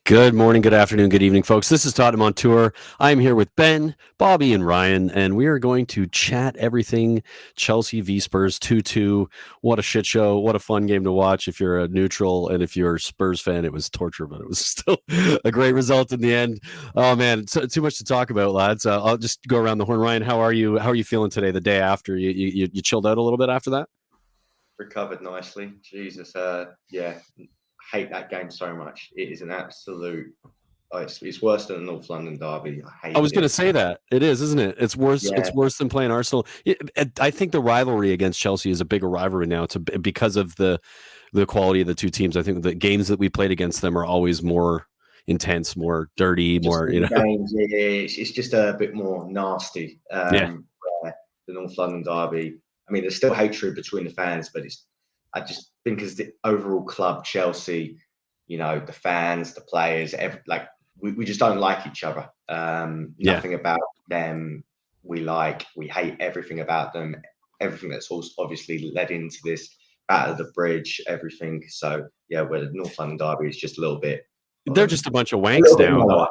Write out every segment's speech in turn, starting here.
Good morning, good afternoon, good evening, folks. This is Tottenham on Tour. I'm here with Ben, Bobby, and Ryan, and we are going to chat everything Chelsea v Spurs 2-2. What a shit show. What a fun game to watch if you're a neutral, and if you're a Spurs fan, it was torture, but it was still a great result in the end. Oh, man, too much to talk about, lads. I'll just go around the horn. Ryan, how are you? How are you feeling today, the day after? You chilled out a little bit after that? Recovered nicely. Jesus, yeah, hate that game so much. It is an absolute. Oh, it's worse than the North London derby. I I was hated going to it. say that it is, isn't it? It's worse. Yeah, It's worse than playing Arsenal. I think the rivalry against Chelsea is a bigger rivalry now. Because of the quality of the two teams. I think the games that we played against them are always more intense, more dirty, just more the games. Yeah, it's just a bit more nasty. Yeah, Where the North London derby. I mean, there's still hatred between the fans, but I just think as the overall club, Chelsea, the fans, the players, we just don't like each other. yeah. Nothing about them we like. We hate everything about them. Everything that's also obviously led into this out of the bridge, everything. So yeah, where the North London derby is just a little bit. They're just a bunch of A little wanks bit now. more.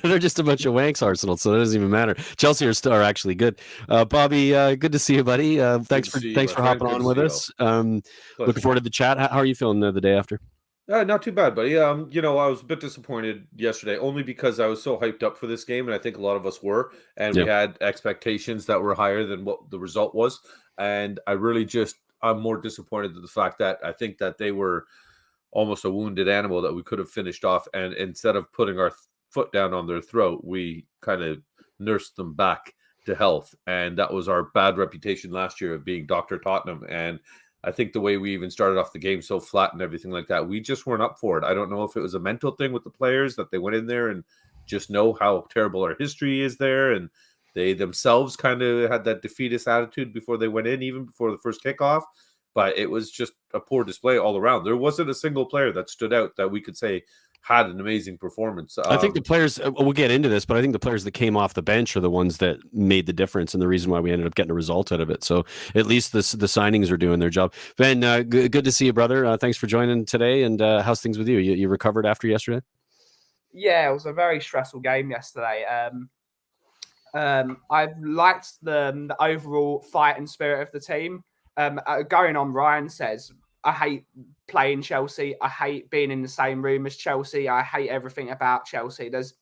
They're just a bunch of wanks, Arsenal. So it doesn't even matter. Chelsea are actually good. Bobby, good to see you, buddy. Good to see you, Thanks my for friend. hopping Good on to with see you us. all. Looking Pleasure. forward to the chat. How are you feeling the day after? Not too bad, buddy. I was a bit disappointed yesterday, only because I was so hyped up for this game, and I think a lot of us were, and we Yeah, had expectations that were higher than what the result was. And I'm more disappointed at the fact that I think that they were almost a wounded animal that we could have finished off, and instead of putting our foot down on their throat, we kind of nursed them back to health. And that was our bad reputation last year of being Dr. Tottenham. And I think the way we even started off the game so flat and everything like that, we just weren't up for it. I don't know if it was a mental thing with the players that they went in there and just know how terrible our history is there, and they themselves kind of had that defeatist attitude before they went in, even before the first kickoff. But it was just a poor display all around. There wasn't a single player that stood out that we could say had an amazing performance. I think the players. We'll get into this, but I think the players that came off the bench are the ones that made the difference and the reason why we ended up getting a result out of it. So at least the signings are doing their job. Ben, good to see you, brother. Thanks for joining today. And how's things with you? You recovered after yesterday? Yeah, it was a very stressful game yesterday. I've liked the overall fight and spirit of the team. Going on, Ryan says, I hate playing Chelsea. I hate being in the same room as Chelsea. I hate everything about Chelsea. There's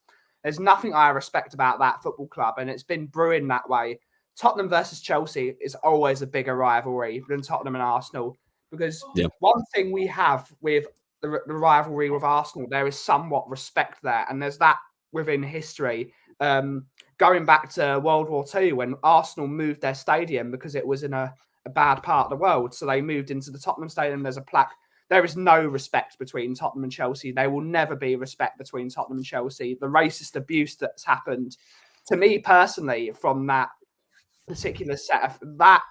nothing I respect about that football club, and it's been brewing that way. Tottenham versus Chelsea is always a bigger rivalry than Tottenham and Arsenal, because one thing we have with the rivalry with Arsenal, there is somewhat respect there, and there's that within history. Going back to World War II, when Arsenal moved their stadium because it was in a bad part of the world, so they moved into the Tottenham Stadium. There's a plaque. There is no respect between Tottenham and Chelsea. There will never be respect between Tottenham and Chelsea. The racist abuse that's happened, to me personally, from that particular set of that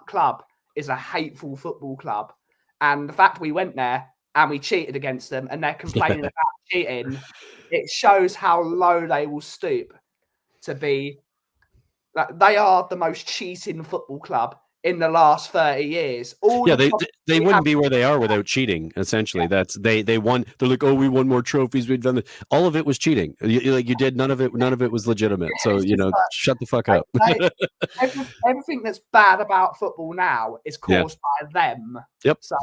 club is a hateful football club. And the fact we went there and we cheated against them and they're complaining about cheating, it shows how low they will stoop to be. Like, they are the most cheating football club in the last 30 years. They wouldn't be where they are without cheating. Essentially, that's they won. They're like, oh, we won more trophies. We've done this. All of it was cheating. You did none of it. None of it was legitimate. So shut the fuck up. Everything that's bad about football now is caused by them. Yep. So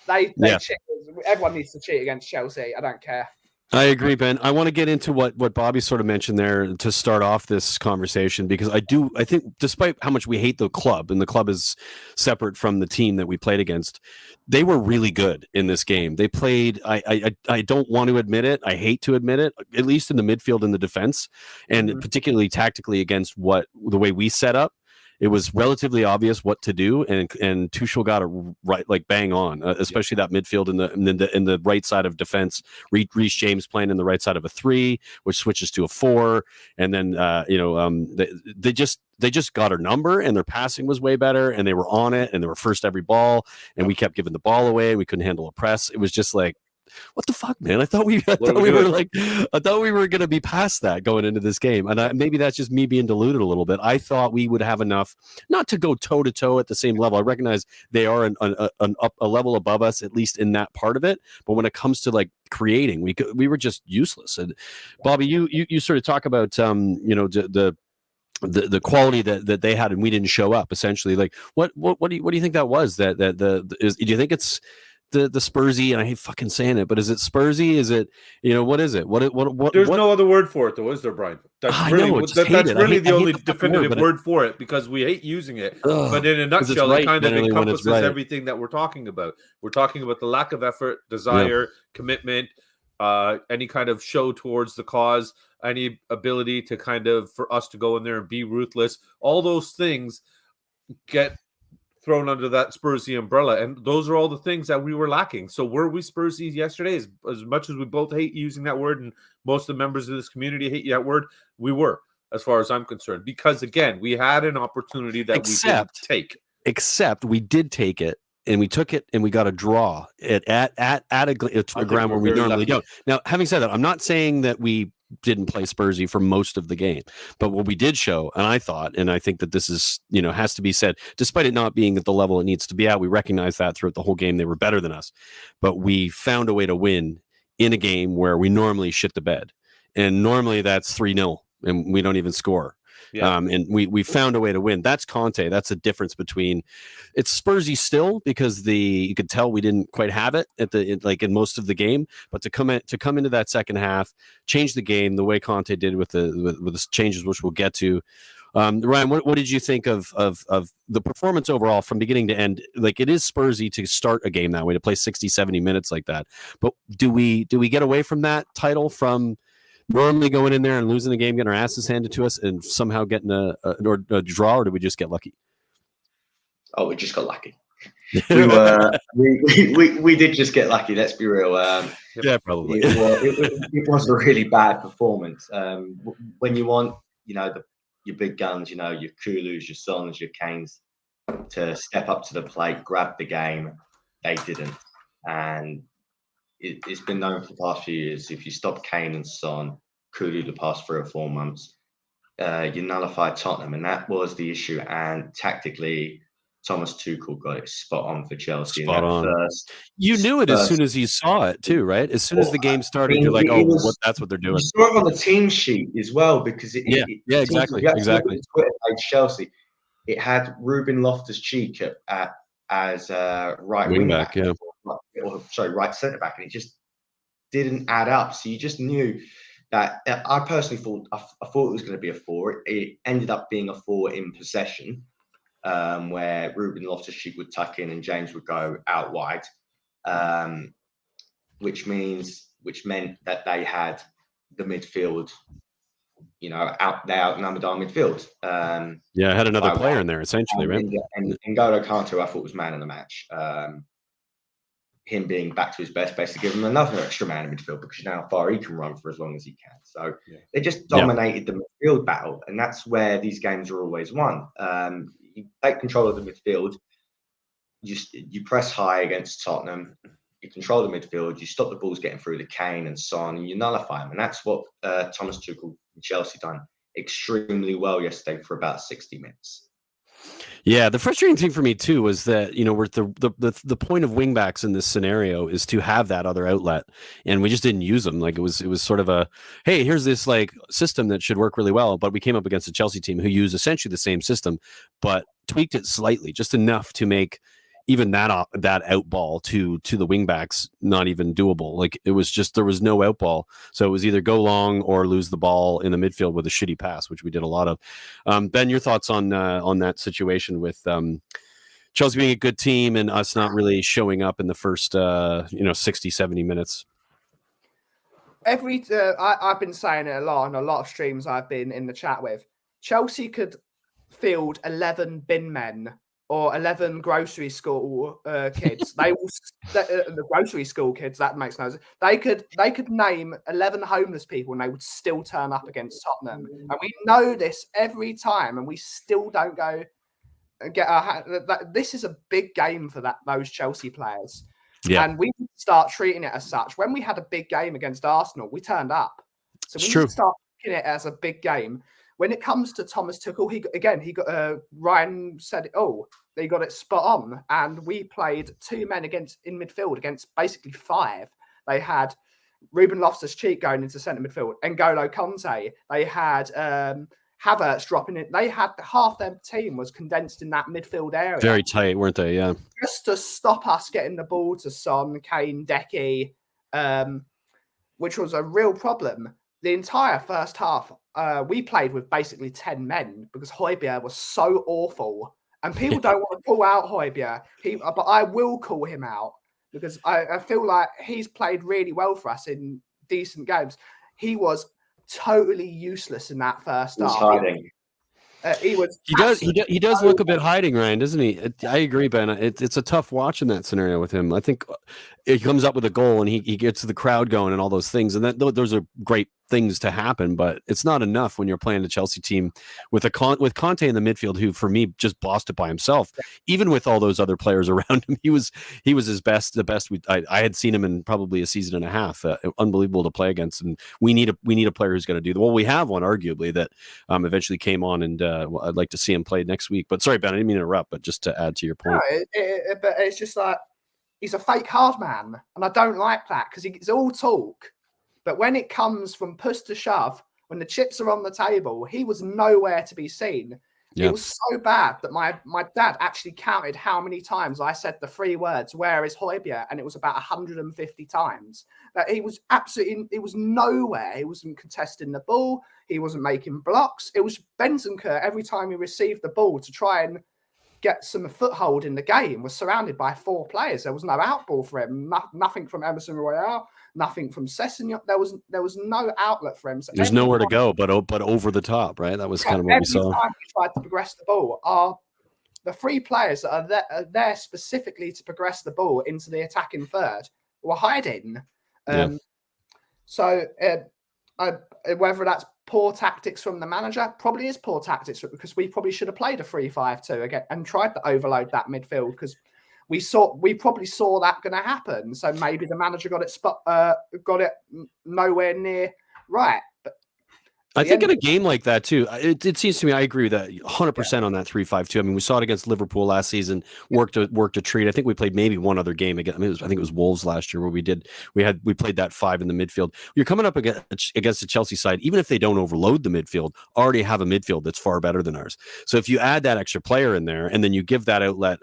they cheat. Everyone needs to cheat against Chelsea. I don't care. I agree, Ben. I want to get into what Bobby sort of mentioned there to start off this conversation, because I think despite how much we hate the club, and the club is separate from the team that we played against, they were really good in this game. They played, I don't want to admit it, I hate to admit it, at least in the midfield and the defense, and particularly tactically against the way we set up. It was relatively obvious what to do, and Tuchel got it right, like bang on, especially that midfield in the right side of defense. Reece James playing in the right side of a 3, which switches to a 4, and then they just got our number, and their passing was way better, and they were on it, and they were first every ball, and we kept giving the ball away. We couldn't handle a press. It was just like what the fuck, man? I thought we were going to be past that going into this game. And maybe that's just me being deluded a little bit. I thought we would have enough not to go toe to toe at the same level. I recognize they are a level above us, at least in that part of it. But when it comes to like creating, we were just useless. And Bobby, you sort of talk about the quality that they had and we didn't show up, essentially. Like what do you think that was? Do you think it's the Spursy, and I hate fucking saying it, but is it Spursy? Is it, what is it? What There's no other word for it though, is there, Brian? That's really the only definitive word for it, because we hate using it. But in a nutshell, it kind of encompasses everything that we're talking about. We're talking about the lack of effort, desire, commitment, any kind of show towards the cause, any ability to for us to go in there and be ruthless. All those things get thrown under that Spursy umbrella, and those are all the things that we were lacking. So were we Spursy yesterday? As much as we both hate using that word, and most of the members of this community hate that word, we were, as far as I'm concerned, because again, we had an opportunity that we didn't take. Except we did take it, and we took it, and we got a draw at a ground where we normally don't. Now, having said that, I'm not saying that we didn't play Spursy for most of the game, but what we did show, and I think that this is, has to be said, despite it not being at the level it needs to be at, we recognize that throughout the whole game they were better than us, but we found a way to win in a game where we normally shit the bed, and normally that's 3-0 and we don't even score. Yeah. And we found a way to win. That's Conte. That's the difference between, it's Spursy still, because you could tell we didn't quite have it in most of the game. But to come into that second half, change the game the way Conte did with the changes, which we'll get to. Ryan, what did you think of the performance overall from beginning to end? Like, it is Spursy to start a game that way, to play 60, 70 minutes like that. But do we get away from that title from normally going in there and losing the game, getting our asses handed to us, and somehow getting a draw, or did we just get lucky? Oh, we just got lucky. We did just get lucky. Let's be real. Yeah, probably. It was a really bad performance. When you want, your big guns, your Kulus, your Sons, your Kanes, to step up to the plate, grab the game, they didn't. And it's been known for the past few years, if you stop Kane and Son, Kulu the past 3 or 4 months, you nullify Tottenham, and that was the issue. And tactically, Thomas Tuchel got it spot on for Chelsea. Spot on. You knew it as soon as you saw it too, right? As soon as the game started, you're like, that's what they're doing. You saw it on the team sheet as well, because exactly. Twitter page Chelsea, it had Ruben Loftus-Cheek as right wing back, right centre back, and it just didn't add up. So you just knew that. I personally thought it was going to be a 4. It ended up being a 4 in possession, where Ruben Loftus-Cheek would tuck in and James would go out wide, which meant that they had the midfield. They outnumbered our midfield. I had another player in there, essentially, right? And N'Golo Kante, I thought, was man of the match. Him being back to his best, basically give him another extra man in midfield, because you know how far he can run for as long as he can. So they just dominated the midfield battle, and that's where these games are always won. You take control of the midfield, you press high against Tottenham, you control the midfield, you stop the balls getting through to Kane and Son, and you nullify them. And that's what Thomas Tuchel and Chelsea done extremely well yesterday for about 60 minutes. Yeah, the frustrating thing for me too was that we're the point of wingbacks in this scenario is to have that other outlet, and we just didn't use them. Like it was sort of a, hey, here's this like system that should work really well, but we came up against a Chelsea team who used essentially the same system, but tweaked it slightly, just enough to make even that out ball to the wingbacks not even doable. Like it was just, there was no out ball, so it was either go long or lose the ball in the midfield with a shitty pass, which we did a lot of. Ben, your thoughts on that situation with Chelsea being a good team and us not really showing up in the first 60, 70 minutes? I've been saying it a lot on a lot of streams I've been in the chat with. Chelsea could field 11 bin men or 11 grocery school kids. They will the grocery school kids. That makes no sense. They could name 11 homeless people, and they would still turn up against Tottenham. And we know this every time, and we still don't go and get our. This is a big game for those Chelsea players. Yeah. And we need to start treating it as such. When we had a big game against Arsenal, we turned up. So we It's need true. to start looking at it as a big game. When it comes to Thomas Tuchel, he got Ryan said it all. They got it spot on, and we played 2 men in midfield against basically 5. They had Ruben Loftus-Cheek going into centre midfield, N'Golo Conte. They had Havertz dropping in. They had half their team was condensed in that midfield area. Very tight, weren't they? Yeah. Just to stop us getting the ball to Son, Kane, Decky, which was a real problem. The entire first half, we played with basically 10 men because Højbjerg was so awful. And people don't want to call out Højbjerg, but I will call him out because I feel like he's played really well for us in decent games. He was totally useless in that first He's half. hiding. He does look a bit hiding, Ryan, doesn't he? I agree, Ben. It's a tough watch in that scenario with him. I think he comes up with a goal and he gets the crowd going and all those things, and those are great things to happen, but it's not enough when you're playing a Chelsea team with Conte in the midfield, who for me just bossed it by himself. Even with all those other players around him, he was his best, the best I had seen him in probably a season and a half. Unbelievable to play against, and we need a player who's going to do that. Well, we have one arguably that eventually came on, and I'd like to see him play next week. But sorry, Ben, I didn't mean to interrupt, but just to add to your point. No, but it's just like he's a fake hard man, and I don't like that because he's all talk. But when it comes from push to shove, when the chips are on the table, he was nowhere to be seen. Yeah. It was so bad that my dad actually counted how many times I said the 3 words, "Where is Højbjerg?" And it was about 150 times. That he was absolutely, it was nowhere. He wasn't contesting the ball. He wasn't making blocks. It was Bentancur every time he received the ball to try and get some foothold in the game was surrounded by 4 players. There was no outball for him. Nothing from Emerson Royale. Nothing from Sessegnon. There was no outlet for him. So there's nowhere to go but over the top, right? That was kind of what we saw. Every time he tried to progress the ball, the 3 players that are there specifically to progress the ball into the attacking third were hiding. So whether that's poor tactics from the manager, probably is poor tactics because we probably should have played a 3-5-2 again and tried to overload that midfield because we probably saw that going to happen. So maybe the manager got it nowhere near right. But I think in a game like that too, it seems to me, I agree with that 100% on that 3-5-2. I mean, we saw it against Liverpool last season. Worked a treat. I think we played maybe one other game again. I think it was Wolves last year where we played that 5 in the midfield. You're coming up against the Chelsea side, even if they don't overload the midfield, already have a midfield that's far better than ours. So if you add that extra player in there, and then you give that outlet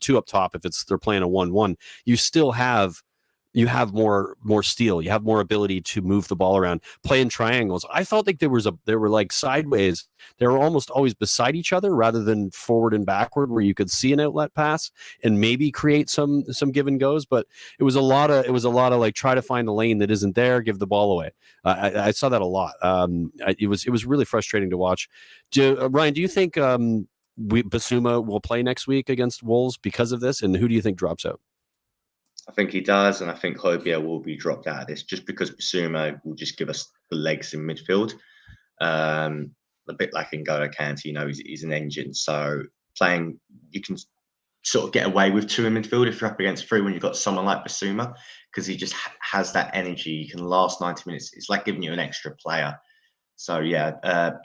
two up top, if they're playing a 1-1, you still have. You have more steel. You have more ability to move the ball around, play in triangles. I felt like they were like sideways. They were almost always beside each other rather than forward and backward, where you could see an outlet pass and maybe create some give and goes. But it was a lot of like try to find a lane that isn't there, give the ball away. I saw that a lot. It was really frustrating to watch. Ryan, do you think Basuma will play next week against Wolves because of this? And who do you think drops out? I think he does, and I think Højbjerg will be dropped out of this just because Basuma will just give us the legs in midfield. A bit like N'Golo Kante, he's an engine. So playing, you can sort of get away with 2 in midfield if you're up against 3 when you've got someone like Basuma, because he just has that energy. He can last 90 minutes. It's like giving you an extra player. So yeah,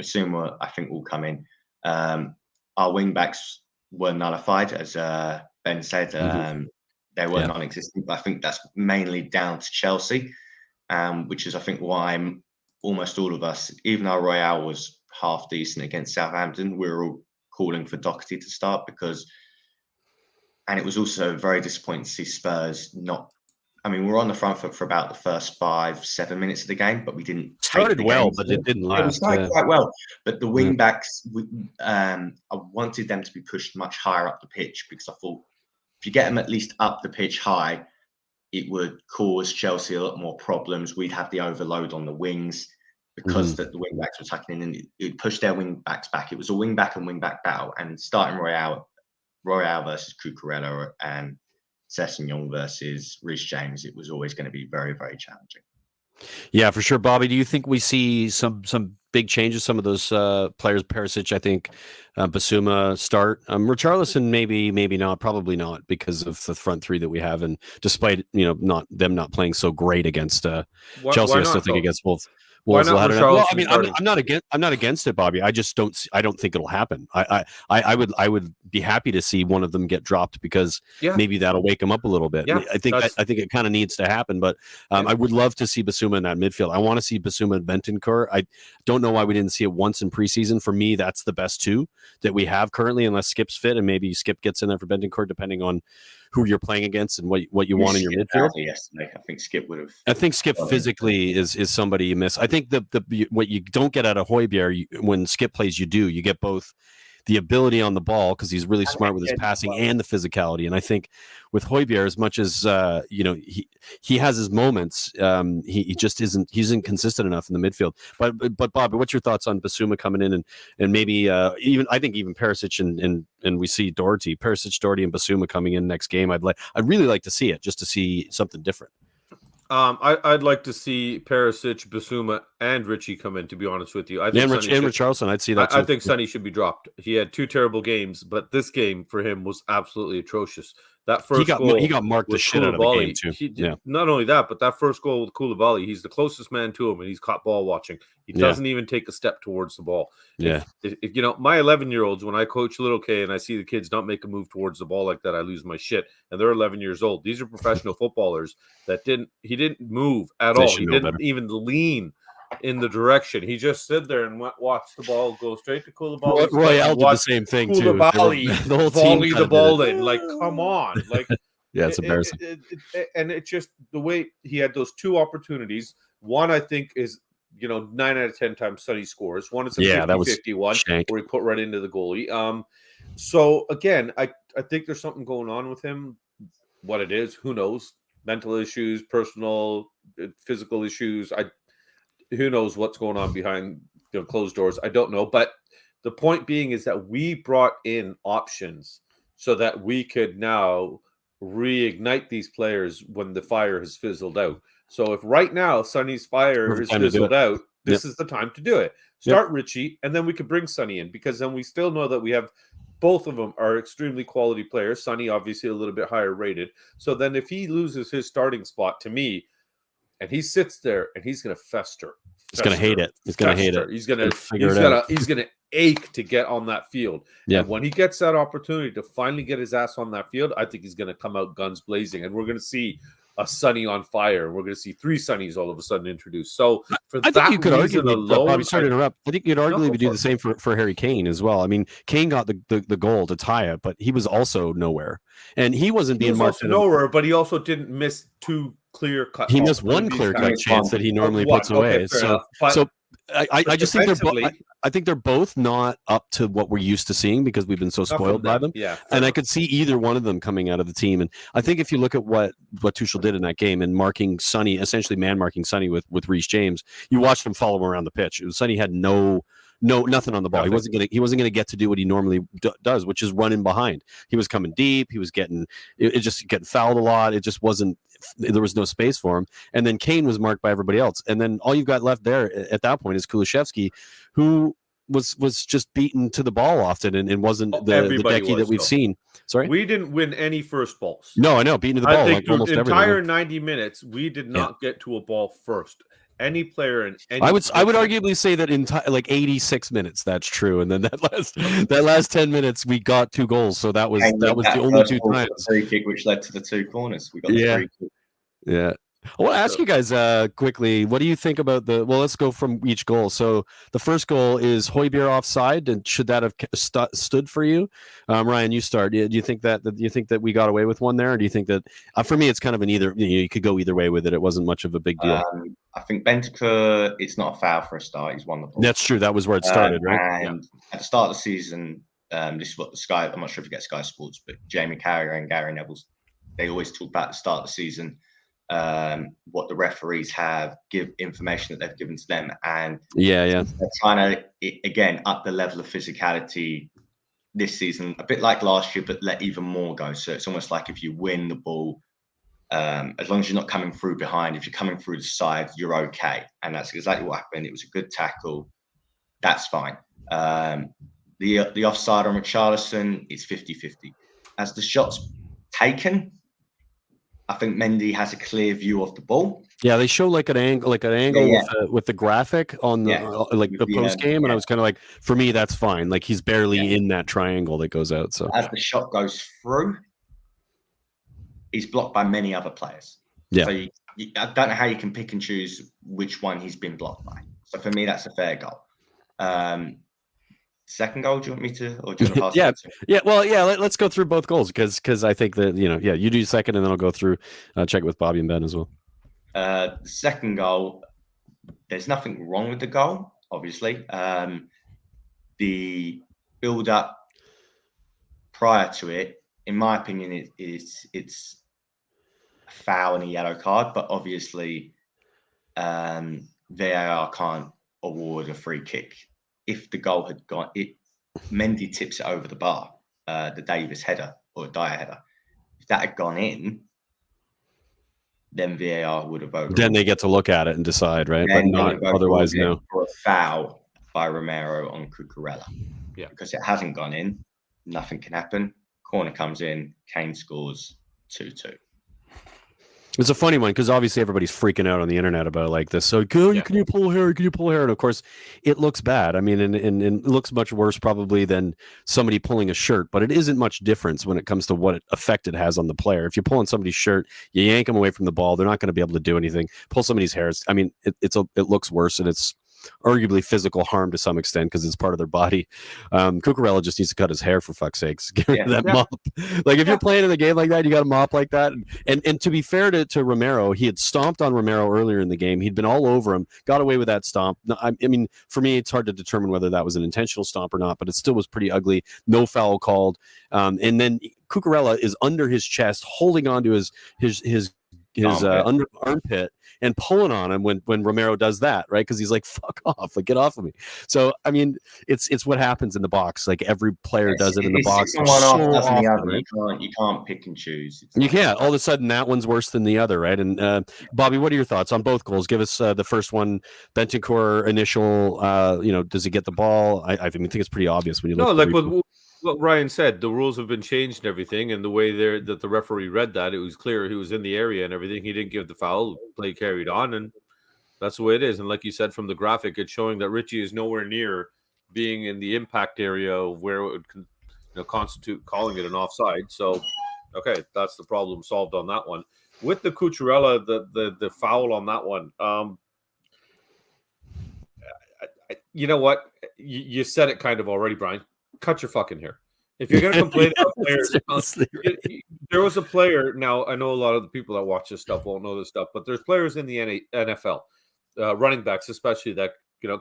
Basuma I think will come in. Our wing backs were nullified, as Ben said. They were non-existent, but I think that's mainly down to Chelsea, which is, I think, why almost all of us, even though Royale was half decent against Southampton, we were all calling for Doherty to start and it was also very disappointing to see Spurs not. I mean, we were on the front foot for about the first 5-7 minutes of the game, but we didn't started well, but it didn't last. We started quite well, but the wing backs, I wanted them to be pushed much higher up the pitch because I thought, if you get them at least up the pitch high, it would cause Chelsea a lot more problems. We'd have the overload on the wings because the wing backs were tucking in, and it would push their wing backs back. It was a wing back and wing back battle, and starting Royale versus Cucurella and Sessegnon versus Reece James, it was always going to be very, very challenging. Yeah, for sure. Bobby, do you think we see some big changes? Some of those players, Perisic, I think, Basuma start. Richarlison, maybe not, probably not, because of the front three that we have, and despite not playing so great against Chelsea, Why I still not think though? against Wolves. Why Wolves will not have enough. Well, I Richarlison mean, starting? I'm not against it, Bobby. I just I don't think it'll happen. I would be happy to see one of them get dropped because Yeah, maybe that'll wake them up a little bit. yeah. I think it kind of needs to happen, but I would love to see Basuma in that midfield. I want to see Basuma and Bentancur. I don't know why we didn't see it once in preseason. For me, that's the best two that we have currently, unless Skip's fit, and maybe Skip gets in there for Bentancur, depending on who you're playing against and what you want in your midfield. Yesterday, I think Skip would have. I think Skip physically is somebody you miss. I think what you don't get out of Højbjerg when Skip plays, you get both the ability on the ball because he's really smart with his passing and the physicality. And I think with Højbjerg, as much as he has his moments, he just isn't consistent enough in the midfield. But Bob, what's your thoughts on Basuma coming in and maybe even Perisic and we see Perisic, Doherty, and Basuma coming in next game? I'd really like to see it just to see something different. I'd like to see Perisic, Basuma, and Richie come in. To be honest with you, I think Richarlison, I'd see that. I think Sonny should be dropped. He had 2 terrible games, but this game for him was absolutely atrocious. That first goal, he got marked the shit out of the game too. Not only that, but that first goal with Koulibaly, he's the closest man to him, and he's caught ball watching. He doesn't even take a step towards the ball. Yeah, if my 11-year-olds, when I coach little K and I see the kids not make a move towards the ball like that, I lose my shit. And they're 11 years old. These are professional footballers that he didn't move at all. He didn't even lean in the direction. He just stood there and watched the ball go straight to Koulibaly. Royale did the same thing too. The whole volley the ball in. Like, come on. Like, yeah, it's embarrassing. And it's just the way he had those 2 opportunities. One, I think, is 9 out of 10 times Sonny scores. One is a 50-50 one where he put right into the goalie. So again, I think there's something going on with him. What it is, who knows? Mental issues, personal, physical issues. Who knows what's going on behind closed doors? I don't know. But the point being is that we brought in options so that we could now reignite these players when the fire has fizzled out. So if right now Sonny's fire is fizzled out, this is the time to do it. Start Richie, and then we could bring Sonny in, because then we still know that we have both of them are extremely quality players. Sonny obviously a little bit higher rated. So then if he loses his starting spot to me, and he sits there and he's going to fester. He's going to hate it. He's going to hate it. He's going to ache to get on that field. Yeah. And when he gets that opportunity to finally get his ass on that field, I think he's going to come out guns blazing, and we're going to see a Sonny on fire. We're going to see 3 Sonnies all of a sudden introduced. So for I think you could argue alone, Bobby, sorry to interrupt. I think you'd arguably do the same for Harry Kane as well. I mean, Kane got the goal to tie it, but he was also nowhere, and he wasn't being marked nowhere. But he also didn't miss 2 clear cut. He missed 1 clear cut chance that he normally puts away. So I just think I think they're both not up to what we're used to seeing because we've been so spoiled by them. Yeah, and I could see either one of them coming out of the team. And I think if you look at what Tuchel did in that game and marking Sonny, essentially man marking Sonny with Reece James, you watched him follow him around the pitch. Sonny had nothing on the ball. Nothing. He wasn't gonna get to do what he normally does, which is run in behind. He was coming deep. He was getting fouled a lot. It just wasn't. There was no space for him. And then Kane was marked by everybody else. And then all you've got left there at that point is Kulusevski, who was just beaten to the ball often and wasn't the Decky that we've seen. Sorry, we didn't win any first balls. No, I know, beaten to the ball. I think almost the entire everything. 90 minutes we did not get to a ball first. Any player in any I would arguably say that in like 86 minutes that's true, and then that last 10 minutes we got 2 goals, so that was the only 2 times. Free kick which led to the 2 corners. We got the free kick. Yeah. I want to ask you guys quickly, what do you think about let's go from each goal. So the first goal is Højbjerg offside, and should that have stood for you? Ryan, you start. Do you think that we got away with one there, or do you think that for me it's kind of an either, you could go either way with it. It wasn't much of a big deal. I think Bentancur, it's not a foul for a start. He's won the ball. That's true. That was where it started, right? And at the start of the season, this is what I'm not sure if you get Sky Sports, but Jamie Carragher and Gary Neville, they always talk about the start of the season. What the referees give information that they've given to them, and they're trying to again up the level of physicality this season, a bit like last year, but let even more go. So it's almost like if you win the ball, As long as you're not coming through behind, if you're coming through the side, you're okay. And that's exactly what happened. It was a good tackle. That's fine. The offside on Richarlison is 50-50. As the shots taken, I think Mendy has a clear view of the ball. Yeah, they show like an angle with the graphic on the like the post game, and I was kind of like, for me, that's fine. Like he's barely in that triangle that goes out. So as the shot goes through, he's blocked by many other players. Yeah. So I don't know how you can pick and choose which one he's been blocked by. So for me, that's a fair goal. Second goal, do you want me to, or do you want to pass it? Yeah. Well, yeah. Let's go through both goals because I think that you do second, and then I'll go through check it with Bobby and Ben as well. The second goal, there's nothing wrong with the goal, obviously. The build-up prior to it, in my opinion, it's a foul and a yellow card, but obviously VAR can't award a free kick. If the goal had gone, Mendy tips it over the bar, the Davis header or Dyer header. If that had gone in, then VAR would have overruled. Then they get to look at it and decide, right? But not otherwise, no. For a foul by Romero on Cucurella. Yeah. Because it hasn't gone in, nothing can happen. Corner comes in, Kane scores 2-2. It's a funny one because obviously everybody's freaking out on the internet about like this. So can you pull hair? Can you pull hair? And of course, it looks bad. I mean, and it looks much worse probably than somebody pulling a shirt. But it isn't much difference when it comes to what effect it has on the player. If you pull on somebody's shirt, you yank them away from the ball, they're not going to be able to do anything. Pull somebody's hair. I mean, it looks worse, and it's arguably physical harm to some extent because it's part of their body. Cucurella just needs to cut his hair for fuck's sakes. Get rid of that mop. Like if you're playing in the game like that, you got a mop like that. And to be fair to Romero, he had stomped on Romero earlier in the game. He'd been all over him, got away with that stomp. I mean, for me, it's hard to determine whether that was an intentional stomp or not, but it still was pretty ugly. No foul called. And then Cucurella is under his chest, holding onto his under armpit and pulling on him when Romero does that, right? Because he's like, fuck off, like get off of me. So I mean, it's what happens in the box. Like every player does it in the box. You can't pick and choose. You can't. All of a sudden, that one's worse than the other, right? And Bobby, what are your thoughts on both goals? Give us the first one, Bentancur initial. Does he get the ball? I think it's pretty obvious when you look. No, what Ryan said, the rules have been changed and everything, and the way that the referee read that, it was clear he was in the area and everything. He didn't give the foul, play carried on, and that's the way it is. And like you said, from the graphic, it's showing that Richie is nowhere near being in the impact area where it would constitute calling it an offside. So, okay, that's the problem solved on that one. With the Cucurella, the foul on that one, you know what? You said it kind of already, Brian. Cut your fucking hair. If you're going to complain about players, there was a player. Now, I know a lot of the people that watch this stuff won't know this stuff, but there's players in the NFL, running backs especially, that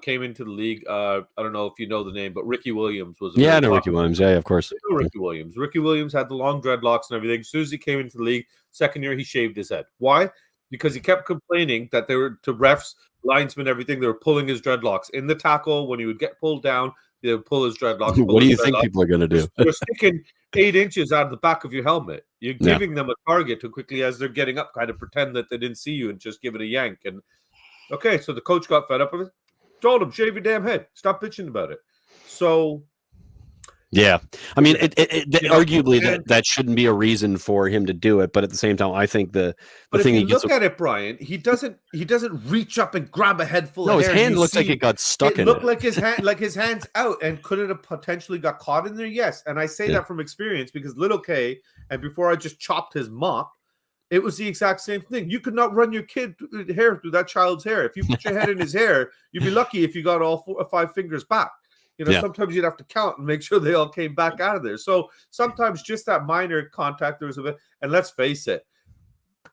came into the league. I don't know if you know the name, but Ricky Williams was. I know Ricky Williams. Yeah, of course. Ricky Williams had the long dreadlocks and everything. As soon as he came into the league, second year, he shaved his head. Why? Because he kept complaining that they were, to refs, linesmen, everything, they were pulling his dreadlocks in the tackle. When he would get pulled down, they would pull his dreadlocks. What do you think people are going to do? You're sticking 8 inches out of the back of your helmet. You're giving them a target too quickly as they're getting up, kind of pretend that they didn't see you and just give it a yank. And okay, so the coach got fed up with it. Told him, shave your damn head. Stop bitching about it. So yeah, I mean, arguably that shouldn't be a reason for him to do it, but at the same time, I think the thing if you look at it, Brian, he doesn't reach up and grab a head full of hair. No, his hand looked like it got stuck in it. It looked like his hand, like his hand's out, and could it have potentially got caught in there? Yes, and I say that from experience because little K, and before I just chopped his mop, it was the exact same thing. You could not run your kid hair through that child's hair. If you put your head in his hair, you'd be lucky if you got all 4 or 5 fingers back. Sometimes you'd have to count and make sure they all came back out of there. So sometimes just that minor contact, there was a bit, and let's face it,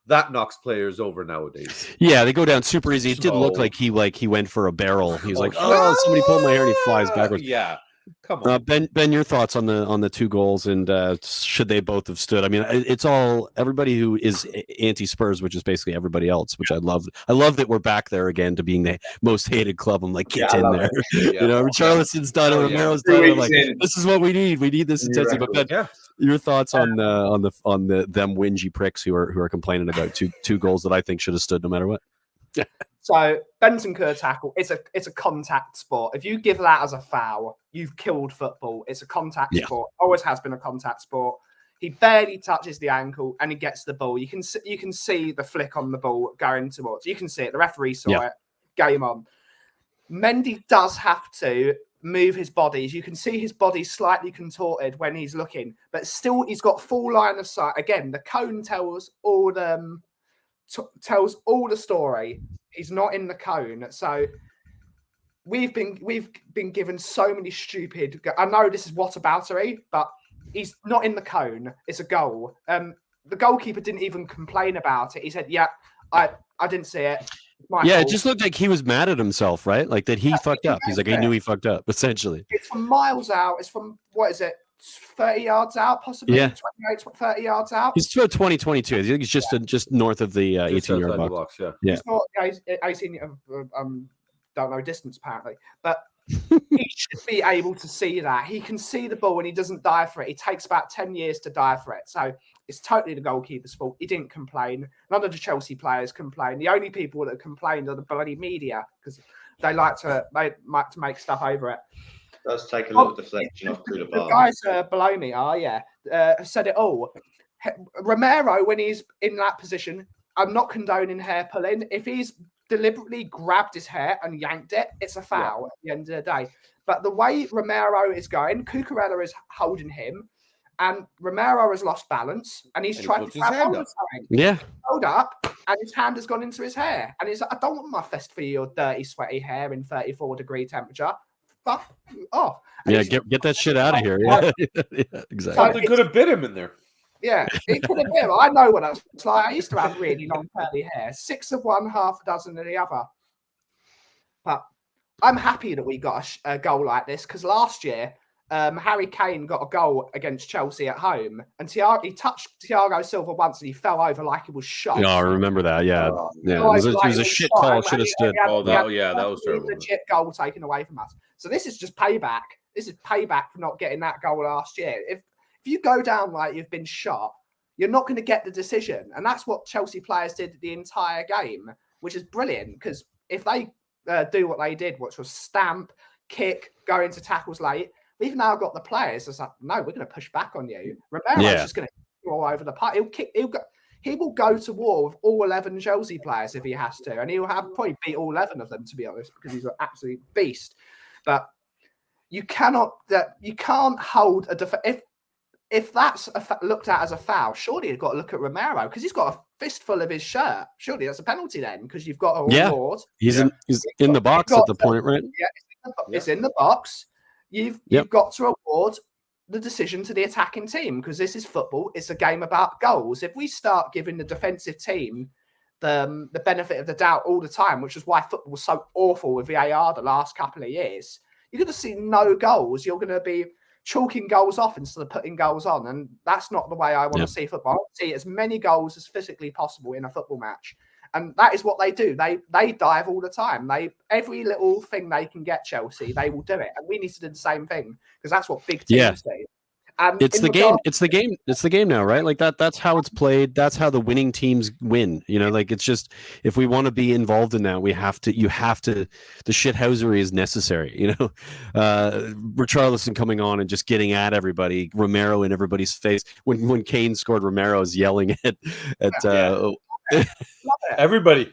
that knocks players over nowadays. Yeah, they go down super easy. It didn't look like he went for a barrel. He was like, oh, somebody pulled my hair, and he flies backwards. Yeah. Come on. Ben, your thoughts on the two goals, and should they both have stood? I mean, it's all everybody who is anti-Spurs, which is basically everybody else, which I love. I love that we're back there again to being the most hated club. I'm like, get in there. Yeah. You know, Richarlison's done it, Romero's done it. I'm like, this is what we need. We need this intensity. But Ben, your thoughts on the them whingy pricks who are complaining about two goals that I think should have stood no matter what. So Benton Kerr tackle, it's a contact sport. If you give that as a foul, you've killed football. It's a contact sport. Always has been a contact sport. He barely touches the ankle and he gets the ball. You can see the flick on the ball going towards. You can see it. The referee saw it. Game on. Mendy does have to move his body. You can see his body slightly contorted when he's looking, but still he's got full line of sight. Again, the cone tells all the story. He's not in the cone, so we've been given so many stupid. I know this is whataboutery, but he's not in the cone. It's a goal. The goalkeeper didn't even complain about it. He said, "Yeah, I didn't see it." Fault. It just looked like he was mad at himself, right? Like that he fucked up. He's like, he knew he fucked up. Essentially, it's from miles out. It's from what is it? 30 yards out, possibly 28, 30 yards out. He's about 20-22. I think he's just north of the 18-yard box. He's not 18. Don't know distance apparently, but he should be able to see that. He can see the ball and he doesn't dive for it. It takes about 10 years to dive for it. So it's totally the goalkeeper's fault. He didn't complain. None of the Chelsea players complained. The only people that complained are the bloody media because they like to make stuff over it. Does take a little deflection off Koulibaly. The guys below me said it all. Romero, when he's in that position, I'm not condoning hair pulling. If he's deliberately grabbed his hair and yanked it, it's a foul at the end of the day. But the way Romero is going, Cucurella is holding him, and Romero has lost balance, and he's trying to grab hold of something. Yeah. Hold up, and his hand has gone into his hair. And he's like, I don't want my fist for your dirty, sweaty hair in 34-degree temperature. Fuck off. And get that shit out of here. Yeah, exactly. Something could have bit him in there. Yeah, it could have been. I know what that's like. I used to have really long curly hair. 6 of one, half a dozen of the other. But I'm happy that we got a goal like this because last year, Harry Kane got a goal against Chelsea at home, and he touched Thiago Silva once, and he fell over like he was shot. Yeah, I remember that. Yeah, it was a shit call. Should have stood. That was terrible. Legit goal taken away from us. So this is just payback. This is payback for not getting that goal last year. If you go down like you've been shot, you're not going to get the decision, and that's what Chelsea players did the entire game, which is brilliant because if they do what they did, which was stamp, kick, go into tackles late. We've now got the players that's like, no, we're going to push back on you. Romero's just going to go all over the park. He will go to war with all 11 Chelsea players if he has to, and he'll probably beat all 11 of them, to be honest, because he's an absolute beast. But you can't hold a if that's looked at as a foul. Surely you've got to look at Romero because he's got a fistful of his shirt. Surely that's a penalty then because you've got a reward. He's in the box at the point, right? Yeah, it's in the box. You've got to award the decision to the attacking team because this is football. It's a game about goals. If we start giving the defensive team the benefit of the doubt all the time, which is why football was so awful with VAR the last couple of years, you're going to see no goals. You're going to be chalking goals off instead of putting goals on, and that's not the way I want to see football. I want to see as many goals as physically possible in a football match. And that is what they do. They dive all the time. Every little thing they can get Chelsea, they will do it. And we need to do the same thing because that's what big teams do. And it's the game. It's the game. It's the game now, right? Like that's how it's played. That's how the winning teams win. You know, like it's just if we want to be involved in that, you have to. The shithousery is necessary. You know, Richarlison coming on and just getting at everybody, Romero in everybody's face. When Kane scored, Romero's yelling at everybody.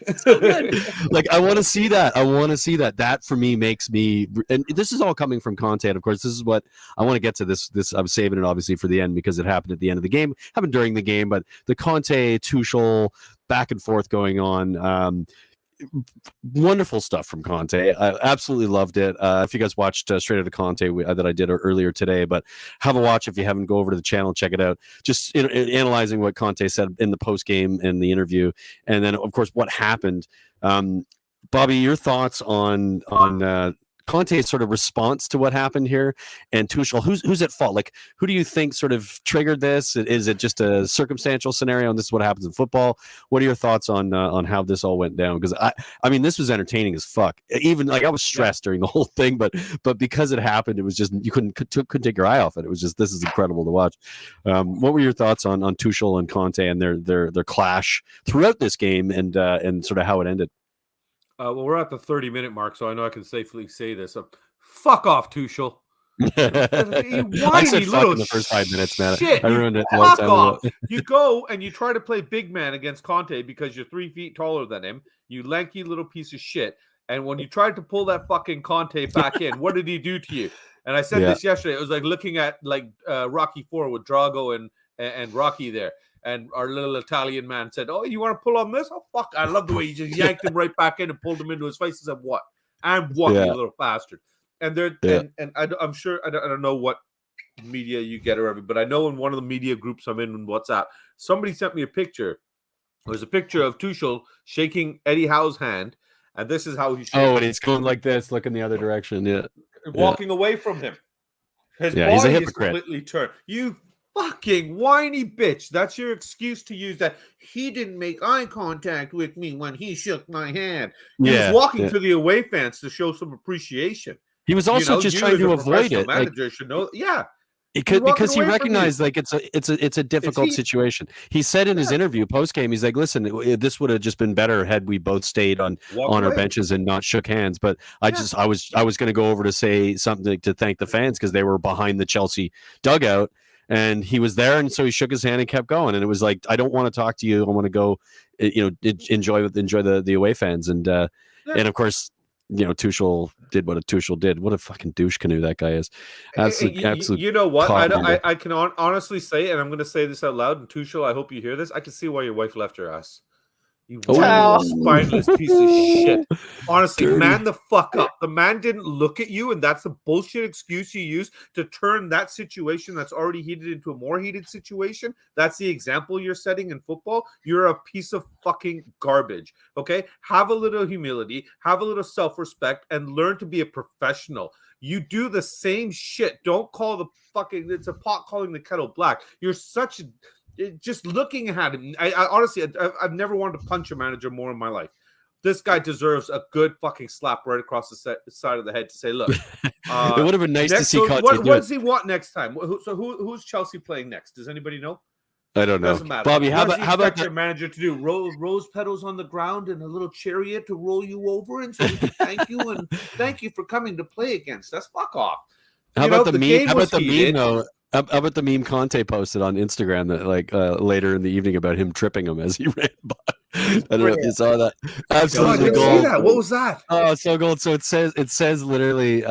Like I want to see that. That for me makes me, and this is all coming from Conte. And of course, this is what I want to get to. This I'm saving it obviously for the end because it happened at the end of the game, happened during the game. But the Conte Tuchel back and forth going on. Wonderful stuff from Conte. I absolutely loved it. If you guys watched Straight Outta Conte that I did earlier today, but have a watch if you haven't. Go over to the channel, check it out. Just analyzing what Conte said in the post game and the interview, and then of course what happened. Bobby, your thoughts on Conte's sort of response to what happened here, and Tuchel, who's at fault? Like, who do you think sort of triggered this? Is it just a circumstantial scenario, and this is what happens in football? What are your thoughts on how this all went down? Because I mean, this was entertaining as fuck. Even like I was stressed during the whole thing, but because it happened, it was just you couldn't take your eye off it. It was just this is incredible to watch. What were your thoughts on Tuchel and Conte and their clash throughout this game and sort of how it ended? Well, we're at the 30-minute mark, so I know I can safely say this. Fuck off, Tuchel. I said fuck in the first 5 minutes, man. Shit, I ruined it. Fuck off. You go and you try to play big man against Conte because you're 3 feet taller than him. You lanky little piece of shit. And when you tried to pull that fucking Conte back in, what did he do to you? And I said this yesterday. It was like looking at Rocky IV with Drago and Rocky there. And our little Italian man said, "Oh, you want to pull on this? Oh, fuck." I love the way he just yanked him right back in and pulled him into his face and said, "What? I'm what, you little bastard." And I'm sure, I don't know what media you get or everything, but I know in one of the media groups I'm in WhatsApp, somebody sent me a picture. It was a picture of Tuchel shaking Eddie Howe's hand. And this is how he's shaking. Oh, and he's going like this, looking the other direction. Yeah. Walking away from him. His body he's a is hypocrite. completely turned. You fucking whiny bitch. That's your excuse to use that. He didn't make eye contact with me when he shook my hand. He was walking to the away fans to show some appreciation. He was also just trying to avoid it. Manager should know. Yeah. Because he recognized like it's a difficult situation. He said in his interview post game, he's like, "Listen, this would have just been better had we both stayed on our benches and not shook hands." But I was going to go over to say something to thank the fans because they were behind the Chelsea dugout, and he was there, and so he shook his hand and kept going. And it was like, "I don't want to talk to you. I want to go, enjoy the away fans." And of course, Tuchel did what a Tuchel did. What a fucking douche canoe that guy is. Absolute. You know what? I can honestly say, and I'm going to say this out loud. And Tuchel, I hope you hear this. I can see why your wife left your ass. You spineless piece of shit. Honestly, man the fuck up. The man didn't look at you, and that's the bullshit excuse you use to turn that situation that's already heated into a more heated situation. That's the example you're setting in football. You're a piece of fucking garbage. Okay? Have a little humility, have a little self-respect, and learn to be a professional. You do the same shit. Don't call the fucking, it's a pot calling the kettle black. You're such a, just looking at him, I honestly, I've never wanted to punch a manager more in my life. This guy deserves a good fucking slap right across the side of the head to say, "Look, it would have been nice to see Conte what does he want next time?" So who's Chelsea playing next? Does anybody know? I don't know. Doesn't matter. Bobby, how about your manager to do? Rose petals on the ground and a little chariot to roll you over and say thank you and thank you for coming to play against us. Fuck off. How about the meme? How about the meme though? How about the meme Conte posted on Instagram that later in the evening about him tripping him as he ran by? I don't know if you saw that. Absolutely gold. What was that? Oh, so gold. So it says literally,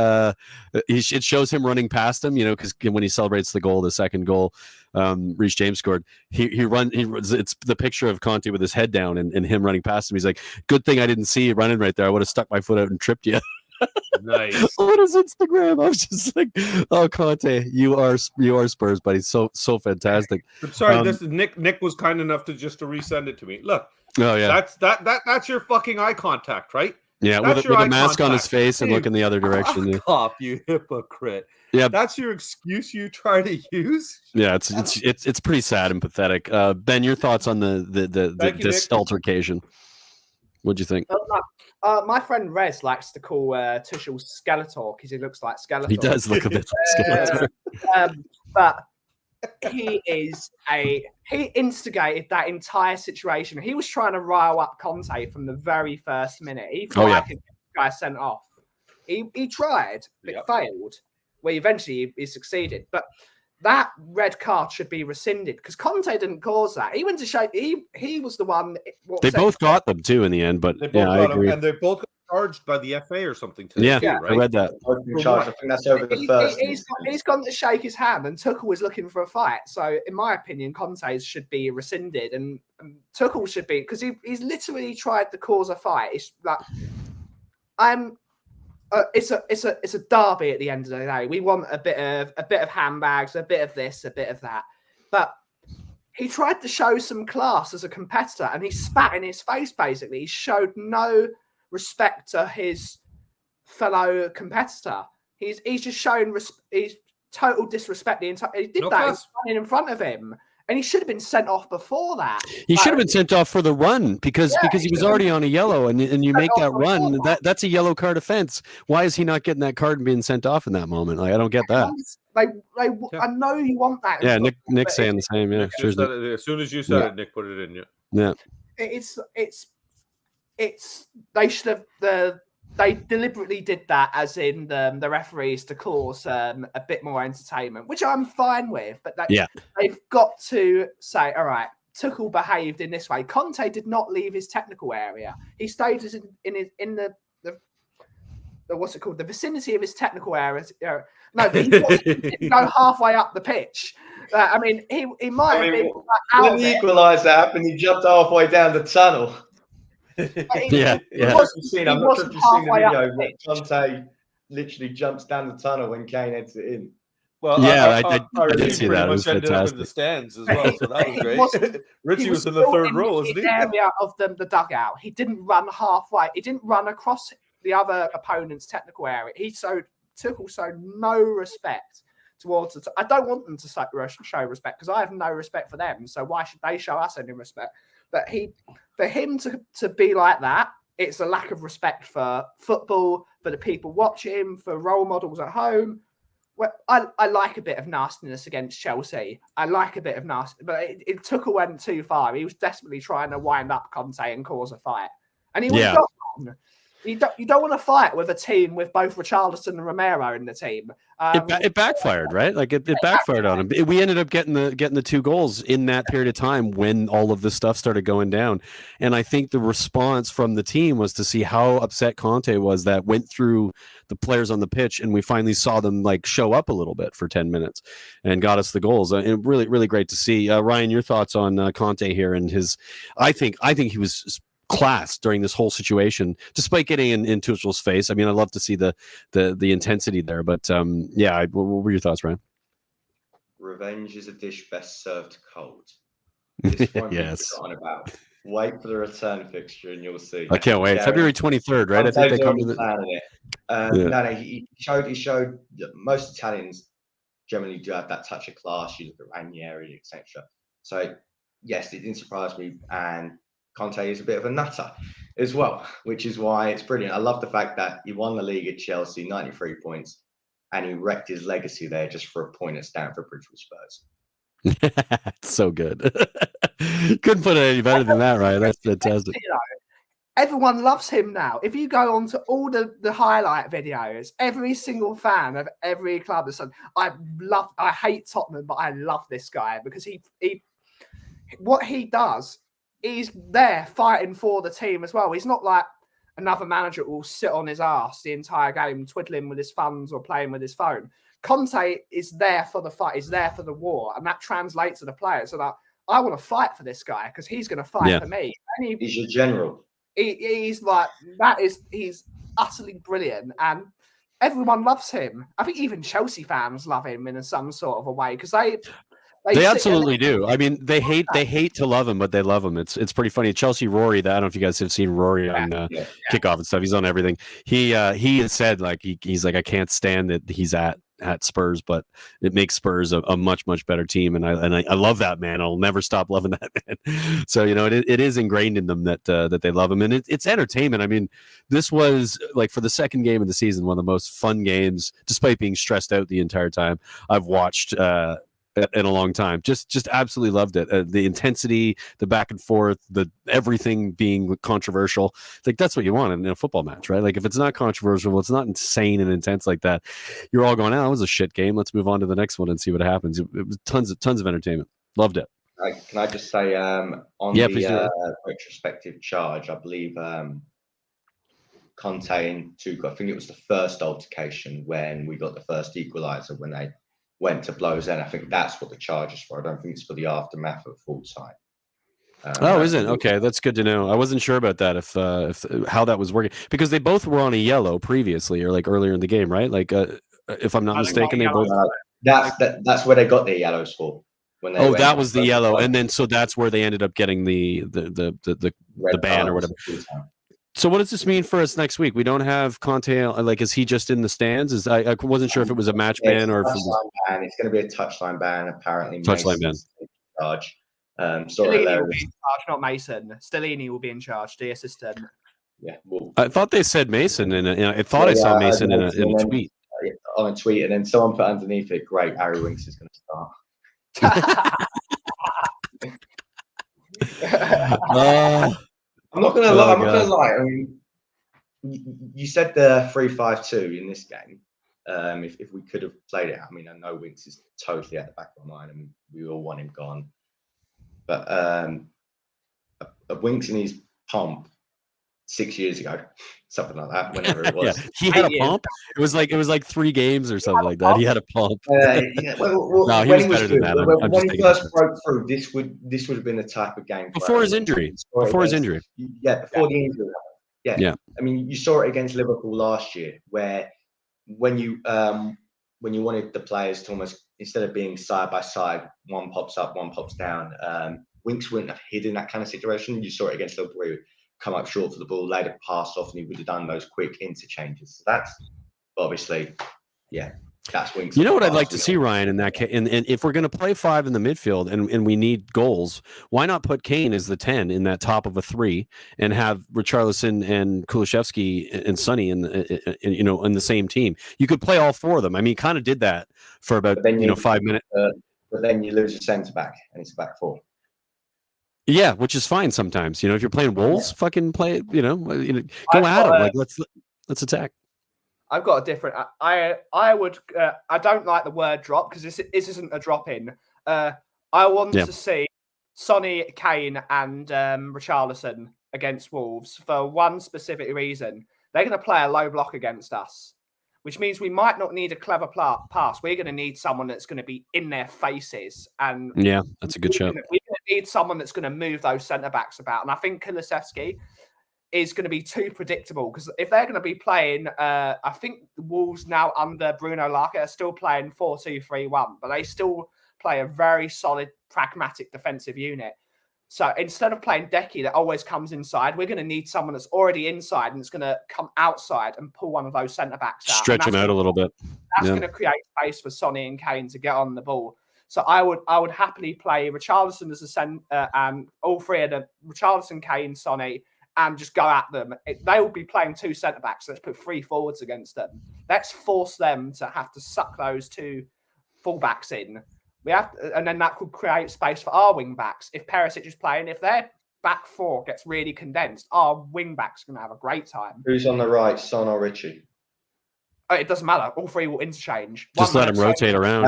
it shows him running past him, because when he celebrates the goal, the second goal, Reece James scored. It's the picture of Conte with his head down and him running past him. He's like, "Good thing I didn't see you running right there. I would have stuck my foot out and tripped you." Nice. What is Instagram? I was just like, "Oh, Conte, you are Spurs, buddy. So fantastic." I'm sorry, this is Nick. Nick was kind enough to resend it to me. Look. Oh yeah. That's your fucking eye contact, right? Yeah, with a mask on his face and looking the other direction. Fuck off, you hypocrite. Yeah, that's your excuse you try to use. Yeah, it's pretty sad and pathetic. Ben, your thoughts on this altercation? What'd you think? My friend Rez likes to call Tuchel Skeletor because he looks like Skeletor. He does look a bit like Skeletor. But he instigated that entire situation. He was trying to rile up Conte from the very first minute. He thought the guy sent off. He tried, but failed. Well, eventually he succeeded. But that red card should be rescinded because Conte didn't cause that. He went to show he was the one. They both got them too in the end, but I agree. And they both got charged by the FA or something. Yeah, right? I read that. I think that's over the first. He's gone to shake his hand, and Tuchel was looking for a fight. So, in my opinion, Conte's should be rescinded, and Tuchel should be because he's literally tried to cause a fight. It's like it's a derby at the end of the day. We want a bit of handbags, a bit of this, a bit of that. But he tried to show some class as a competitor, and he spat in his face. Basically, he showed no respect to his fellow competitor. He's just showing he's total disrespect. He did that running in front of him, and he should have been sent off before that. He should have been sent off for the run because he was already on a yellow, and you make that run. That's a yellow card offense. Why is he not getting that card and being sent off in that moment? Like, I don't get that. I know you want that. Yeah, Nick's saying the same. Yeah, as soon as you said it, Nick put it in. Yeah. They should have they deliberately did that, as in the referees, to cause a bit more entertainment, which I'm fine with. But they've got to say, all right, Tuchel behaved in this way. Conte did not leave his technical area. He stayed in the what's it called, the vicinity of his technical area. No, but he didn't go halfway up the pitch. I mean, he might have been when the equaliser happened, he jumped halfway down the tunnel. Yeah. I'm not sure if you've seen the video where Conte literally jumps down the tunnel when Kane heads it in. Well, yeah, I did see that. It was ended fantastic. up in the stands as well, so that was great. Richie was in the third row, wasn't he? Area of the dugout. He didn't run halfway. He didn't run across the other opponent's technical area. Tuchel showed no respect towards it. I don't want them to show respect because I have no respect for them. So why should they show us any respect? But for him to be like that, it's a lack of respect for football, for the people watching, for role models at home. Well, I like a bit of nastiness against Chelsea. I like a bit of nasty, but it went too far. He was desperately trying to wind up Conte and cause a fight, and he would have got one. You don't want to fight with a team with both Richarlison and Romero in the team. It backfired, right? Like it backfired on him. We ended up getting the 2 goals in that period of time when all of this stuff started going down. And I think the response from the team was to see how upset Conte was that went through the players on the pitch, and we finally saw them like show up a little bit for 10 minutes and got us the goals. And really, really great to see. Ryan, your thoughts on Conte here and his? I think he was class during this whole situation, despite getting in Tuchel's face. I mean, I love to see the intensity there, but what were your thoughts, Ryan? Revenge is a dish best served cold. This one yes. On about. Wait for the return fixture and you'll see. I can't wait. February 23rd, right? I think they come to the. No, he showed that most Italians generally do have that touch of class. You look at Ranieri, etc. So yes, it didn't surprise me, and Conte is a bit of a nutter as well, which is why it's brilliant. I love the fact that he won the league at Chelsea, 93 points, and he wrecked his legacy there just for a point at Stamford Bridge with Spurs. So good. Couldn't put it any better than that, right? That's fantastic. Everyone loves him now. If you go on to all the highlight videos, every single fan of every club has said, I hate Tottenham, but I love this guy because he what he does, he's there fighting for the team as well. He's not like another manager who will sit on his ass the entire game, twiddling with his thumbs or playing with his phone. Conte is there for the fight. He's there for the war. And that translates to the players. So that I want to fight for this guy because he's going to fight for me. And he's your general. He's like, he's utterly brilliant. And everyone loves him. I think even Chelsea fans love him in some sort of a way because they absolutely do. I mean, they hate to love him, but they love him. It's pretty funny. Chelsea Rory, I don't know if you guys have seen Rory on Kickoff and stuff. He's on everything. He has said like he's like, I can't stand that he's at Spurs, but it makes Spurs a much better team, and I love that man. I'll never stop loving that man. So it is ingrained in them that they love him, and it's entertainment. I mean, this was like for the second game of the season, one of the most fun games, despite being stressed out the entire time I've watched in a long time. Just absolutely loved it. The intensity, the back and forth, the everything being controversial. Like that's what you want in a football match, right? Like if it's not controversial, it's not insane and intense like that, you're all going, "Oh, it was a shit game. Let's move on to the next one and see what happens." It was tons of entertainment. Loved it. Can I just say on the retrospective charge, I believe Conte and Tuchel, I think it was the first altercation when we got the first equaliser when they went to blows in. I think that's what the charge is for. I don't think it's for the aftermath of full time. Is it? Okay, that's good to know. I wasn't sure about that if how that was working because they both were on a yellow previously or like earlier in the game, right? Like if I'm not mistaken, they both. That's where they got their yellows for. When they that was the yellow, and then so that's where they ended up getting the ban or whatever. So what does this mean for us next week? We don't have Conte. Like, is he just in the stands? I wasn't sure if it was a match ban or if it was ban. It's going to be a touchline ban. Apparently, touchline ban. Mason's in charge. Stellini will be in charge, not Mason. Stellini will be in charge, the assistant. Yeah, well, I thought they said Mason, and I thought I saw Mason in a tweet. On a tweet, and then someone put underneath it, "Great, Harry Winks is going to start." I'm not going to lie. I'm not going to lie. I mean, you said the 3-5-2 in this game. If we could have played it, I mean, I know Winks is totally at the back of my mind, and we all want him gone. But a Winks in his pump 6 years ago, something like that, whenever it was. Yeah, he had a pump. It was like 3 games or something like that. He had a pump. No, he was better than that. When he first broke through, this would have been the type of game before his injury. Before his injury. Yeah, before the injury. Yeah. I mean, you saw it against Liverpool last year, where when you wanted the players to almost, instead of being side by side, one pops up, one pops down. Winks wouldn't have hidden that kind of situation. You saw it against Liverpool, where he would come up short for the ball, later pass off, and he would have done those quick interchanges. So that's obviously, that's Winks. You know what I'd like to see, Ryan, in that case, and if we're going to play 5 in the midfield and we need goals, why not put Kane as the 10 in that top of a 3 and have Richarlison and Kulusevski and Sonny in the same team? You could play all 4 of them. I mean, kind of did that for about 5 minutes. But then you lose a centre back, and it's a back 4. Yeah, which is fine sometimes. If you're playing Wolves, fucking play it. Go at them. Like let's attack. I've got a different. I would. I don't like the word drop because this isn't a drop in. I want to see Sonny, Kane, and Richarlison against Wolves for one specific reason. They're going to play a low block against us, which means we might not need a clever pass. We're going to need someone that's going to be in their faces. And yeah, that's a good shout. We're going to need someone that's going to move those centre backs about. And I think Kulusevski is going to be too predictable, because if they're going to be playing, I think the Wolves now under Bruno Lage are still playing 4-2-3-1, but they still play a very solid, pragmatic defensive unit. So instead of playing Decky that always comes inside, we're going to need someone that's already inside and it's going to come outside and pull one of those centre backs out. Stretch him out a little bit. That's going to create space for Sonny and Kane to get on the ball. So I would happily play Richarlison as a centre, and all 3 of them, Richarlison, Kane, Sonny, and just go at them. They will be playing 2 centre backs. Let's put 3 forwards against them. Let's force them to have to suck those 2 full backs in. And then that could create space for our wing backs. If Perisic is playing, if their back 4 gets really condensed, our wing backs are going to have a great time. Who's on the right, Son or Richie? It doesn't matter. All 3 will interchange. Just let them rotate around.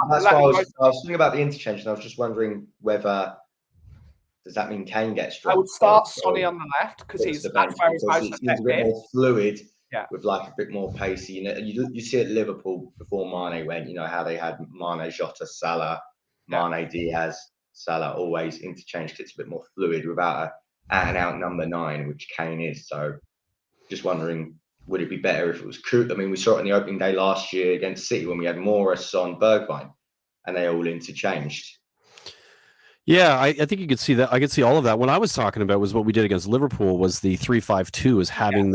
That's why I was thinking about the interchange, and I was just wondering whether. Does that mean Kane gets dropped? I would start Sonny on the left because he's a bit more fluid, with like a bit more pacey. You see at Liverpool before Mane went. How they had Mane, Jota, Salah, Mane, Diaz, Salah always interchange because it's a bit more fluid without a out number 9, which Kane is. So, just wondering, would it be better if it was Kurt? I mean, we saw it on the opening day last year against City when we had Morris, Son, Bergwijn, and they all interchanged. Yeah, I think you could see that. I could see all of that. What I was talking about was what we did against Liverpool was the 3-5-2, is having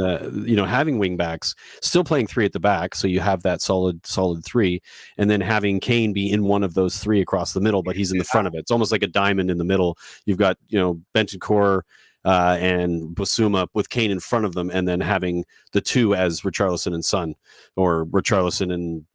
having wing backs still playing 3 at the back, so you have that solid 3, and then having Kane be in one of those 3 across the middle, but he's in the front of it. It's almost like a diamond in the middle. You've got Bentancur and Basuma with Kane in front of them, and then having the 2 as Richarlison and Son, or Richarlison and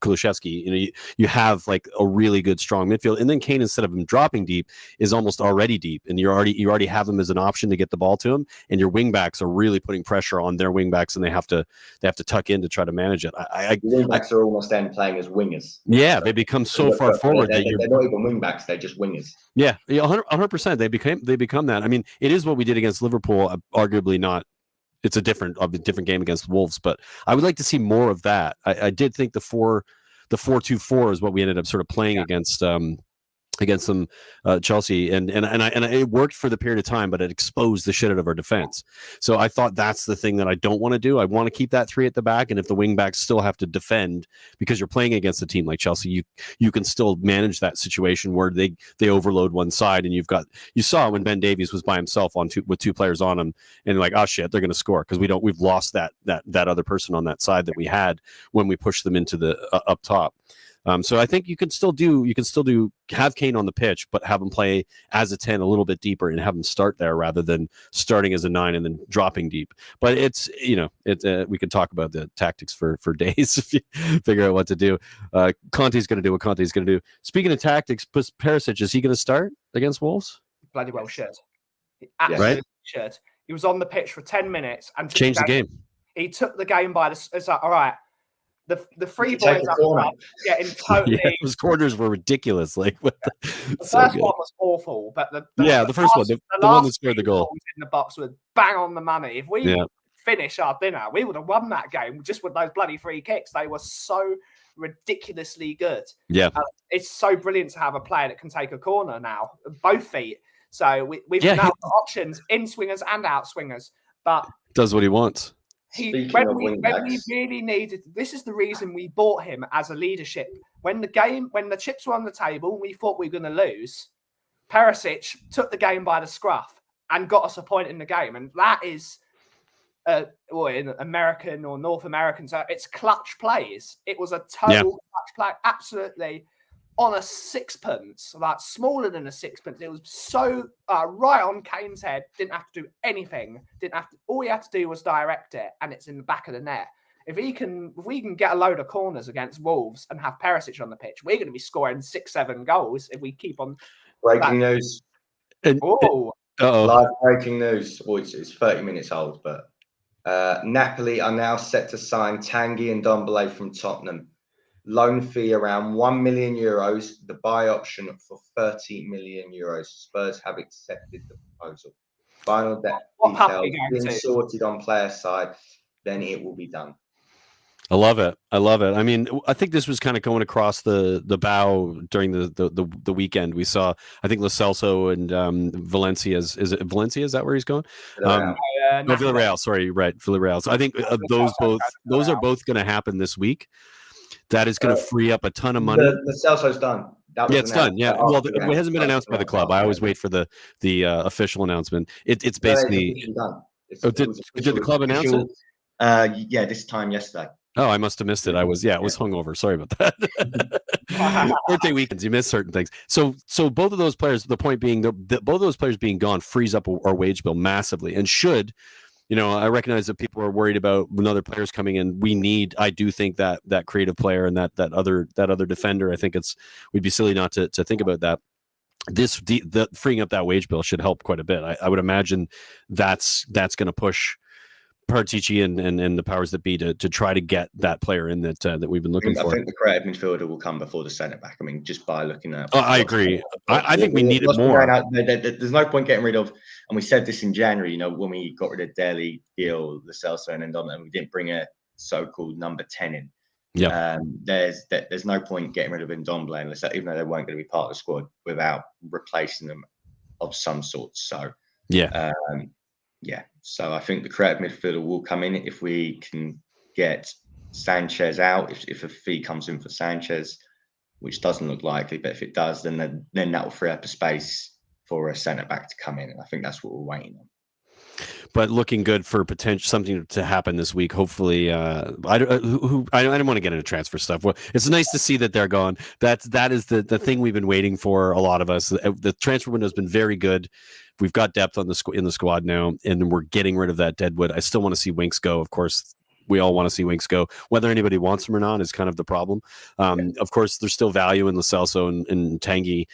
Kulusevski. You have like a really good strong midfield, and then Kane, instead of him dropping deep, is almost already deep, and you already have him as an option to get the ball to him, and your wing backs are really putting pressure on their wing backs, and they have to tuck in to try to manage it. The wing backs are almost then playing as wingers. Yeah, they become so far forward that they're not even wing backs; they're just wingers. Yeah, 100%. They become that. I mean, it is what we did against Liverpool. Arguably not. It's a different game against Wolves, but I would like to see more of that. I did think the 4-2-4 is what we ended up sort of playing against against them, Chelsea, and it worked for the period of time, but it exposed the shit out of our defense. So I thought that's the thing that I don't want to do. I want to keep that 3 at the back, and if the wing backs still have to defend because you're playing against a team like Chelsea, you can still manage that situation where they overload one side, and you saw when Ben Davies was by himself with 2 players on him, and like, oh shit, they're going to score because we've lost that other person on that side that we had when we pushed them into the up top. So I think you can still have Kane on the pitch, but have him play as a 10 a little bit deeper and have him start there rather than starting as a 9 and then dropping deep. But it's, we could talk about the tactics for days if you figure out what to do. Conte's going to do what Conte's going to do. Speaking of tactics, Perisic, is he going to start against Wolves? Bloody well should. He absolutely should. He was on the pitch for 10 minutes and changed the game. He took the game by the. It's like, all right. The 3 boys up front getting totally. Yeah, those corners were ridiculous. Like the first one was awful, but the first one, the one that scored the goal in the box was bang on the money. If we finish our dinner, we would have won that game just with those bloody free kicks. They were so ridiculously good. Yeah, it's so brilliant to have a player that can take a corner now, both feet. So we've now got options, in swingers and out swingers, but does what he wants. When we really needed, this is the reason we bought him as a leadership. When the chips were on the table and we thought we were going to lose, Perisic took the game by the scruff and got us a point in the game. And that is, in American or North American, so it's clutch plays. It was a total clutch play, absolutely on a sixpence, like smaller than a sixpence. It was so right on Kane's head. Didn't have to do anything. All he had to do was direct it, and it's in the back of the net. If we can get a load of corners against Wolves and have Perisic on the pitch, we're going to be scoring 6-7 goals if we keep on. Breaking news. Live breaking news. Well, it's 30 minutes old, but Napoli are now set to sign Tanguy and Ndombele from Tottenham. Loan fee around €1 million. The buy option for €30 million. Spurs have accepted the proposal. Final details being sorted on player side, then it will be done. I love it. I mean, I think this was kind of going across the bow during the weekend. We saw, I think, Lo Celso and Valencia's. Is it Valencia? Is that where he's going? Villarreal. Sorry, right, Villarreal. So I think those are both going to happen this week. That is going to free up a ton of money. The Celso's done. It's done. Yeah. Well, it hasn't been announced by the club. I always wait for the official announcement. It's basically done. Did the club announce it? Yeah, this time yesterday. Oh, I must have missed it. I was hungover. Sorry about that. Birthday weekends, you miss certain things. So both of those players. The point being, both of those players being gone frees up our wage bill massively, and should. I recognize that people are worried about when other players coming in. I do think that creative player and that other defender. I think we'd be silly not to think about that. The freeing up that wage bill should help quite a bit. I would imagine that's going to push Partici and the powers that be to try to get that player in that we've been looking for. I think the creative midfielder will come before the centre back. I mean, just by looking at. Oh, I agree. I think we need it more. There's no point getting rid of, and we said this in January. When we got rid of Dele, Gil, Lo Celso, and Ndombele, and we didn't bring a so-called number 10 in. Yeah. There's no point getting rid of Ndombele unless, even though they weren't going to be part of the squad, without replacing them of some sort. So yeah. So I think the creative midfielder will come in if we can get Sanchez out. If a fee comes in for Sanchez, which doesn't look likely, but if it does, then that will free up a space for a centre back to come in, and I think that's what we're waiting on. But looking good for potential something to happen this week. Hopefully, I don't want to get into transfer stuff. Well, it's nice to see that they're gone. That is the thing we've been waiting for. A lot of us. The transfer window has been very good. We've got depth in the squad now, and we're getting rid of that deadwood. I still want to see Winks go. Of course, we all want to see Winks go. Whether anybody wants him or not is kind of the problem. Of course, there's still value in Lo Celso and Tanguy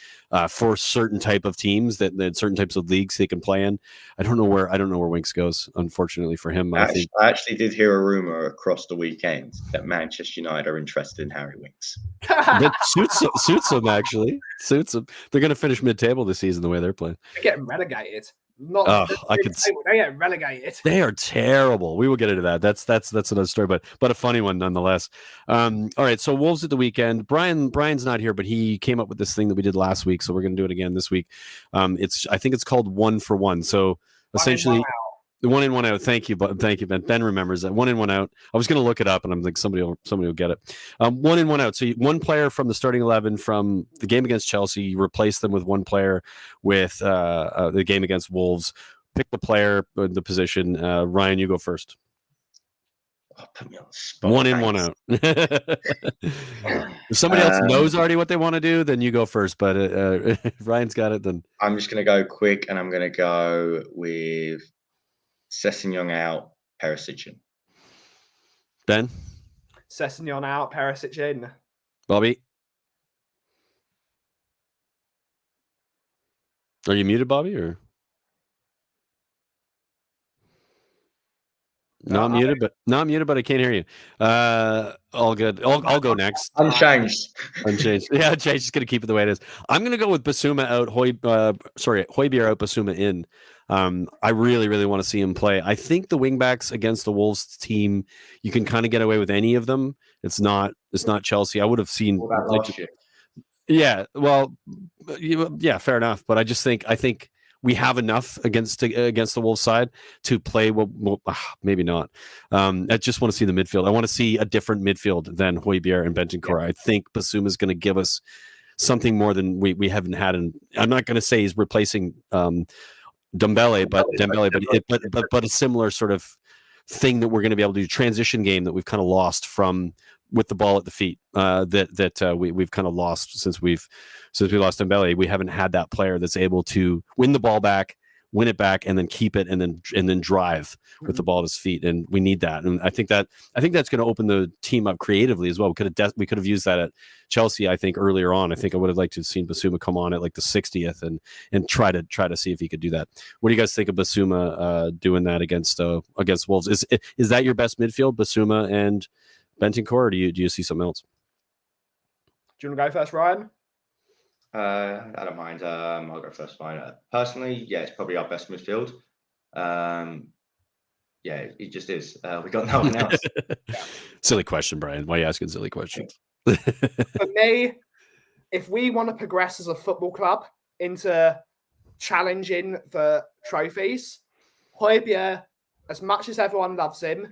for certain type of teams that certain types of leagues they can play in. I don't know where Winks goes. Unfortunately for him, I actually did hear a rumor across the weekend that Manchester United are interested in Harry Winks. That suits them actually. Suits them. They're going to finish mid-table this season the way they're playing. They're getting relegated. Not I could. they get relegated. They are terrible. We will get into that. That's another story, but a funny one nonetheless. All right, so Wolves at the weekend. Brian's not here, but he came up with this thing that we did last week, so we're going to do it again this week. I think it's called 1 for 1. So essentially, the 1 in 1 out. Thank you, Ben. Ben remembers that 1 in 1 out. I was going to look it up, and I'm like somebody will get it. 1 in 1 out. So one player from the starting 11 from the game against Chelsea, you replace them with one player with the game against Wolves. Pick the player, the position. Ryan, you go first. Oh, put me on the spot. 1 in 1 out. If somebody else knows already what they want to do, then you go first. But if Ryan's got it, then I'm just going to go quick, and I'm going to go with Sessegnon out, Perisic in. Ben, Sessegnon out, Perisic in. Bobby, are you muted, Bobby, or? Not muted, but I can't hear you. All good. I'll go next. Unchanged. Yeah, unchanged. Just gonna keep it the way it is. I'm gonna go with Basuma out. Højbjerg out. Basuma in. I really want to see him play. I think the wingbacks against the Wolves team, you can kind of get away with any of them. It's not Chelsea. I would have seen. What about last year? Yeah. Well. Yeah. Fair enough. But I think we have enough against the Wolves side to play. Well, maybe not. I just want to see the midfield. I want to see a different midfield than Højbjerg and Bentancur. Yeah. I think Basuma is going to give us something more than we haven't had. And I'm not going to say he's replacing Dembele, but a similar sort of thing that we're going to be able to do. Transition game that we've kind of lost from with the ball at the feet. We've kind of lost since we lost Dembele. We haven't had that player that's able to win the ball back, win it back, and then keep it, and then drive with the ball at his feet. And we need that. And I think that's going to open the team up creatively as well. We could have used that at Chelsea. I think earlier on. I think I would have liked to have seen Basuma come on at like the 60th and try to see if he could do that. What do you guys think of Basuma doing that against Wolves? Is that your best midfield, Basuma and Bentancur, or do you see something else? Do you want to go first, Ryan? I don't mind. I'll go first. Fine. Personally, yeah, it's probably our best midfield. Yeah, it just is. We got no one else. Silly question, Brian. Why are you asking silly questions? For me, if we want to progress as a football club into challenging for trophies, Højbjerg, as much as everyone loves him,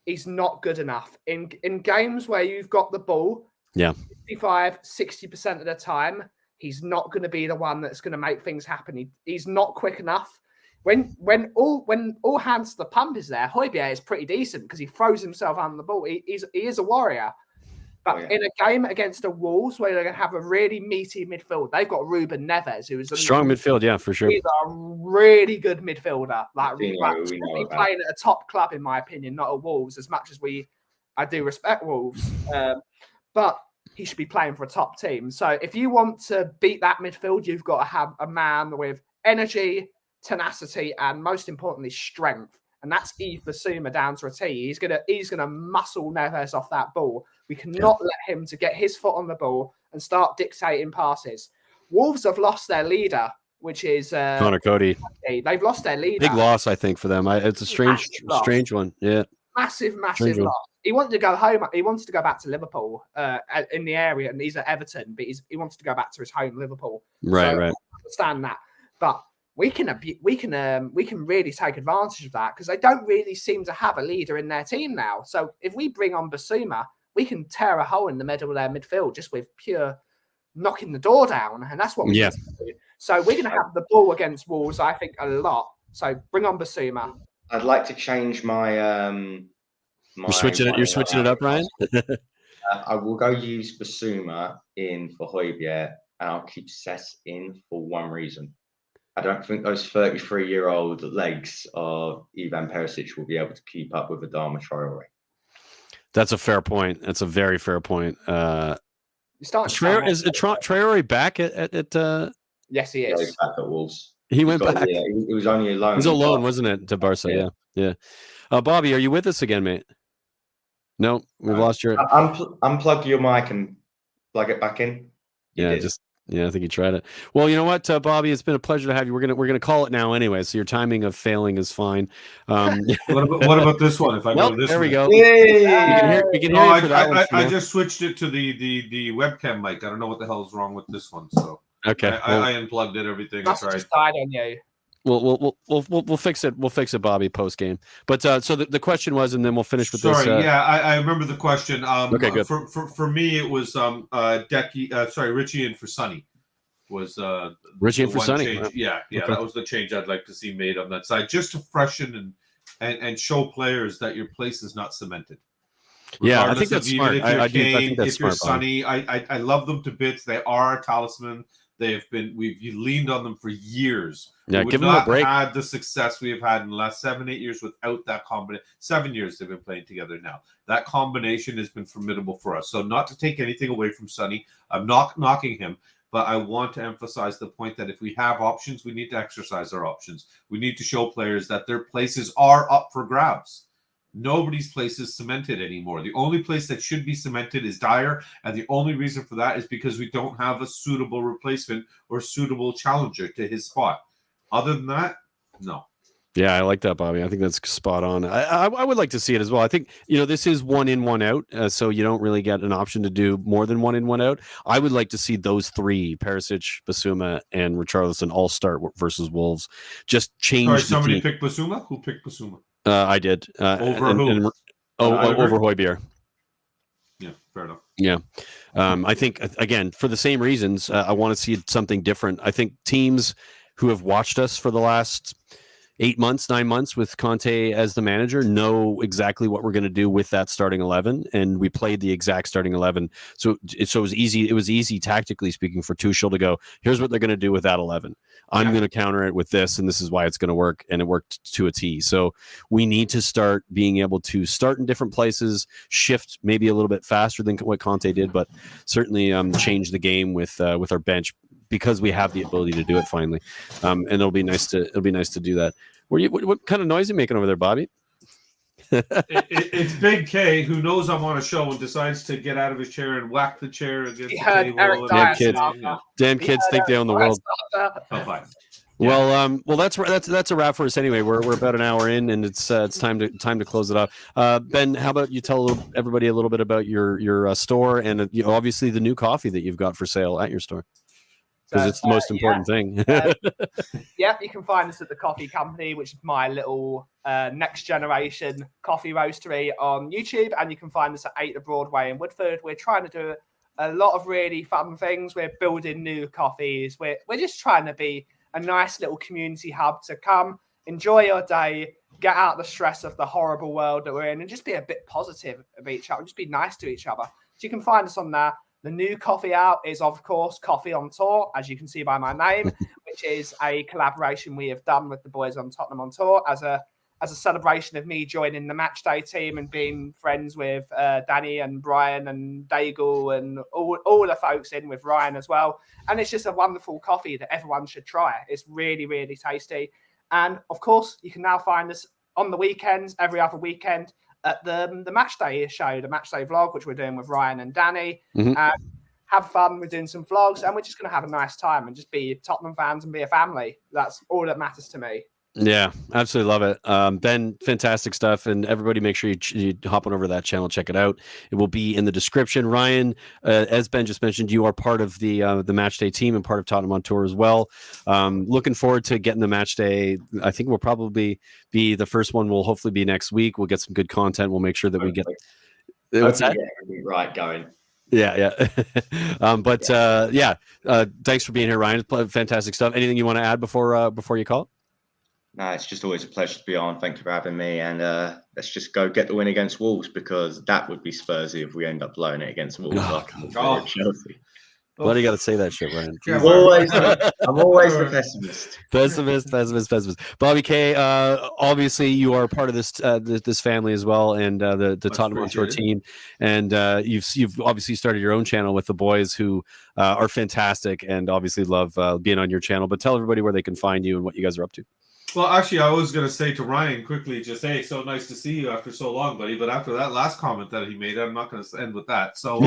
he's not good enough. In games where you've got the ball, 55-60% of the time, he's not going to be the one that's going to make things happen. He's not quick enough. When all hands to the pump is there, Højbjerg is pretty decent because he throws himself under the ball. He is a warrior. But in a game against the Wolves where they're going to have a really meaty midfield, they've got Ruben Neves, who is a strong midfield, yeah, for sure. He's a really good midfielder. We know playing at a top club, in my opinion, not at Wolves, as much as I do respect Wolves. But he should be playing for a top team. So if you want to beat that midfield, you've got to have a man with energy, tenacity, and most importantly, strength. And that's Yves Basuma down to a T. He's gonna muscle Neves off that ball. We cannot let him to get his foot on the ball and start dictating passes. Wolves have lost their leader, which is Connor Cody. They've lost their leader. Big loss, I think, for them. It's a strange one. Yeah, massive loss. He wanted to go home. He wanted to go back to Liverpool in the area, and he's at Everton, but he wants to go back to his home, Liverpool. Right. I understand that, but we can really take advantage of that because they don't really seem to have a leader in their team now. So if we bring on Basuma, we can tear a hole in the middle of their midfield just with pure knocking the door down, and that's what we need to do. So we're going to have the ball against Wolves, I think, a lot. So bring on Basuma. I'd like to change my. You're switching it up, Ryan. I will go use Basuma in for Højbjerg, and I'll keep Sess in for one reason. I don't think those 33-year-old legs of Ivan Perisic will be able to keep up with Adama Traore. That's a fair point. That's a very fair point. Is Traore back at Yes, he is. Yeah, he's back at Wolves. He went back. Yeah, he was only alone. He was alone, wasn't it, to Barca? Yeah. Bobby, are you with us again, mate? No, we've lost your. Unplug your mic and plug it back in. Just Yeah, I think you tried it. Well, you know what, Bobby, it's been a pleasure to have you. We're gonna call it now anyway, so your timing of failing is fine. What about this one? If I Well, go this there we way? go. Yay! We can No, hear you for that one. I just switched it to the webcam mic. I don't know what the hell is wrong with this one. So Okay. I unplugged it. Everything. I Must have tried. just died on you. We'll fix it. We'll fix it, Bobby, post game. But so the question was, and then we'll finish with Sorry, this. yeah, I remember the question. Okay, good. For me, it was Richie and for Sonny was Richie and the for one Sonny. change. Wow. Yeah, Okay. that was the change I'd like to see made on that side, just to freshen and show players that your place is not cemented. Yeah, I Regardless think that's of smart. even if you're I Kane, think that's if you're smart, Bobby. Sonny, I love them to bits. They are a talisman. We've leaned on them for years. Yeah, we would give them a not break. had the success we have had in the last 7-8 years without that combination. 7 years they've been playing together now. That combination has been formidable for us. So not to take anything away from Sonny, I'm not knocking him, but I want to emphasize the point that if we have options, we need to exercise our options. We need to show players that their places are up for grabs. Nobody's place is cemented anymore. The only place that should be cemented is Dyer, and the only reason for that is because we don't have a suitable replacement or suitable challenger to his spot. Other than that, no. Yeah, I like that, Bobby. I think that's spot on. I would like to see it as well. I think, this is 1 in, 1 out, so you don't really get an option to do more than 1 in, 1 out. I would like to see those three, Perisic, Basuma, and Richarlison, all start versus Wolves. Just change. Sorry, somebody picked Basuma? Who picked Basuma? I did. Over who? Over Højbjerg. Yeah, fair enough. Yeah. I think, again, for the same reasons, I want to see something different. I think teams who have watched us for the last 8 months, 9 months with Conte as the manager know exactly what we're going to do with that starting 11, and we played the exact starting 11. So it was easy. It was easy tactically speaking for Tuchel to go, here's what they're going to do with that 11. I'm going to counter it with this, and this is why it's going to work, and it worked to a T. So we need to start being able to start in different places, shift maybe a little bit faster than what Conte did, but certainly change the game with our bench, because we have the ability to do it finally, and it'll be nice to do that. What kind of noise are you making over there, Bobby? It's Big K, who knows I'm on a show and decides to get out of his chair and whack the chair against the table. Damn kids think they own the world. Oh, fine. Yeah. Well, that's a wrap for us anyway. We're about an hour in, and it's time to close it off. Ben, how about you tell everybody a little bit about your store and obviously the new coffee that you've got for sale at your store, because it's the most important thing. You can find us at the Coffee Company, which is my little next generation coffee roastery on YouTube, and you can find us at 8 the Broadway in Woodford. We're trying to do a lot of really fun things. We're building new coffees. We're just trying to be a nice little community hub to come, enjoy your day, get out the stress of the horrible world that we're in, and just be a bit positive of each other, just be nice to each other. So you can find us on there. The new coffee out is, of course, Coffee on Tour, as you can see by my name, which is a collaboration we have done with the boys on Tottenham on Tour as a celebration of me joining the matchday team and being friends with Danny and Brian and Daigle and all the folks in with Ryan as well. And it's just a wonderful coffee that everyone should try. It's really, really tasty. And, of course, you can now find us on the weekends, every other weekend, at the Matchday show, the Matchday vlog, which we're doing with Ryan and Danny. Have fun. We're doing some vlogs, and we're just going to have a nice time and just be Tottenham fans and be a family. That's all that matters to me. Yeah, absolutely love it. Ben, fantastic stuff. And everybody make sure you hop on over to that channel, check it out. It will be in the description. Ryan, as Ben just mentioned, you are part of the Matchday team and part of Tottenham on Tour as well. Looking forward to getting the Matchday. I think we'll probably be the first one will hopefully be next week. We'll get some good content. We'll make sure that we get what's that? Right going. Yeah. Thanks for being here, Ryan. Fantastic stuff. Anything you want to add before you call it? No, it's just always a pleasure to be on. Thank you for having me. And let's just go get the win against Wolves, because that would be Spursy if we end up blowing it against Wolves after Chelsea. Why do you got to say that shit, Ryan? I'm always the pessimist. Pessimist. Bobby K, obviously you are part of this family as well, and the Tottenham on Tour team, and you've obviously started your own channel with the boys who are fantastic, and obviously love being on your channel. But tell everybody where they can find you and what you guys are up to. Well, actually, I was going to say to Ryan quickly, just, hey, so nice to see you after so long, buddy. But after that last comment that he made, I'm not going to end with that. So,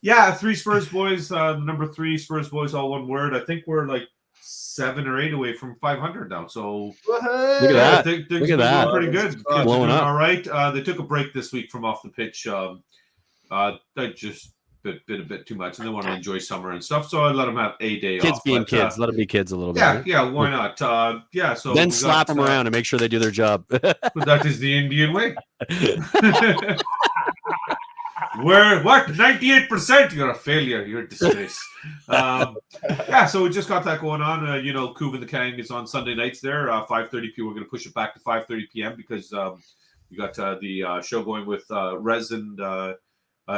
yeah, 3 Spurs boys, number 3 Spurs boys, all one word. I think we're like 7 or 8 away from 500 now. So Look at that. Things Look at been that. going pretty good. Kids are Blowing doing up. all right. They took a break this week from off the pitch. That just been a bit too much, and they want to enjoy summer and stuff. So I let them have a day Kids off. being kids. Let them be kids a little bit. Yeah, right? yeah, why not? So then slap them around and make sure they do their job. But that is the Indian way. What? 98%? You're a failure. You're a disgrace. Yeah, so we just got that going on. Kuv and the Kang is on Sunday nights there, 5:30 p.m. We're going to push it back to 5:30 p.m. because you got the show going with Rez and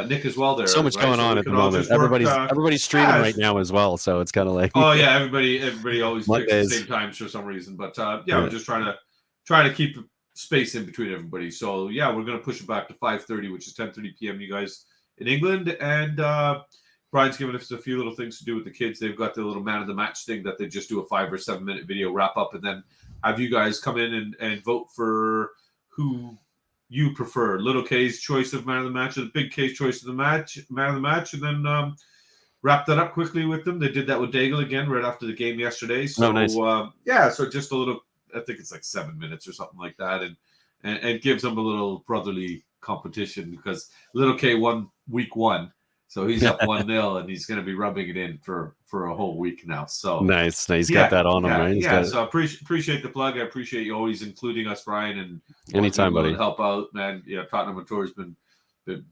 Nick as well there. So much going on at the moment. Everybody's streaming right now as well, so it's kind of like everybody always picks the same times for some reason. But we're just trying to keep space in between everybody. So yeah, we're gonna push it back to 5:30, which is 10:30 p.m. You guys in England, and Brian's giving us a few little things to do with the kids. They've got the little man of the match thing that they just do a 5 or 7 minute video wrap up, and then have you guys come in and vote for who you prefer. Little K's choice of man of the match, or the Big K's choice of the man of the match, and then wrap that up quickly with them. They did that with Daigle again right after the game yesterday. So nice. So just a little. I think it's like 7 minutes or something like that, and gives them a little brotherly competition because Little K won week 1, so he's up 1-0, and he's going to be rubbing it in for a whole week now. So nice. He's got that on him, right? So I appreciate the plug. I appreciate you always including us, Brian, and anytime, buddy. To help out, man. Yeah, Tottenham on Tour has been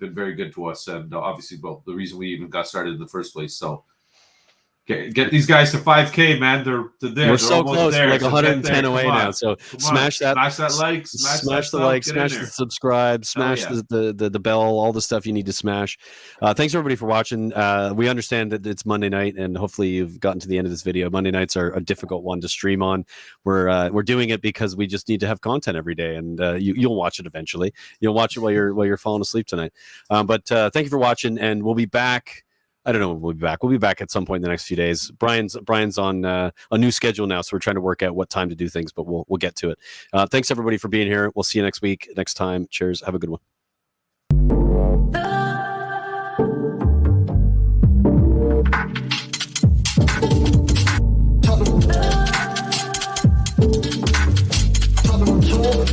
very good to us, and obviously, the reason we even got started in the first place. So. Get these guys to 5K, man. They're there. We're so close. We're like 110 away now. So smash that like, smash the like, smash the subscribe, smash the bell, all the stuff you need to smash. Thanks everybody for watching. We understand that it's Monday night, and hopefully you've gotten to the end of this video. Monday nights are a difficult one to stream on. We're doing it because we just need to have content every day, and you'll watch it eventually. You'll watch it while you're falling asleep tonight. But thank you for watching, and we'll be back. I don't know when we'll be back. We'll be back at some point in the next few days. Brian's on a new schedule now, so we're trying to work out what time to do things, but we'll get to it. Thanks everybody for being here. We'll see you next week, next time. Cheers. Have a good one. Tottenham on tour.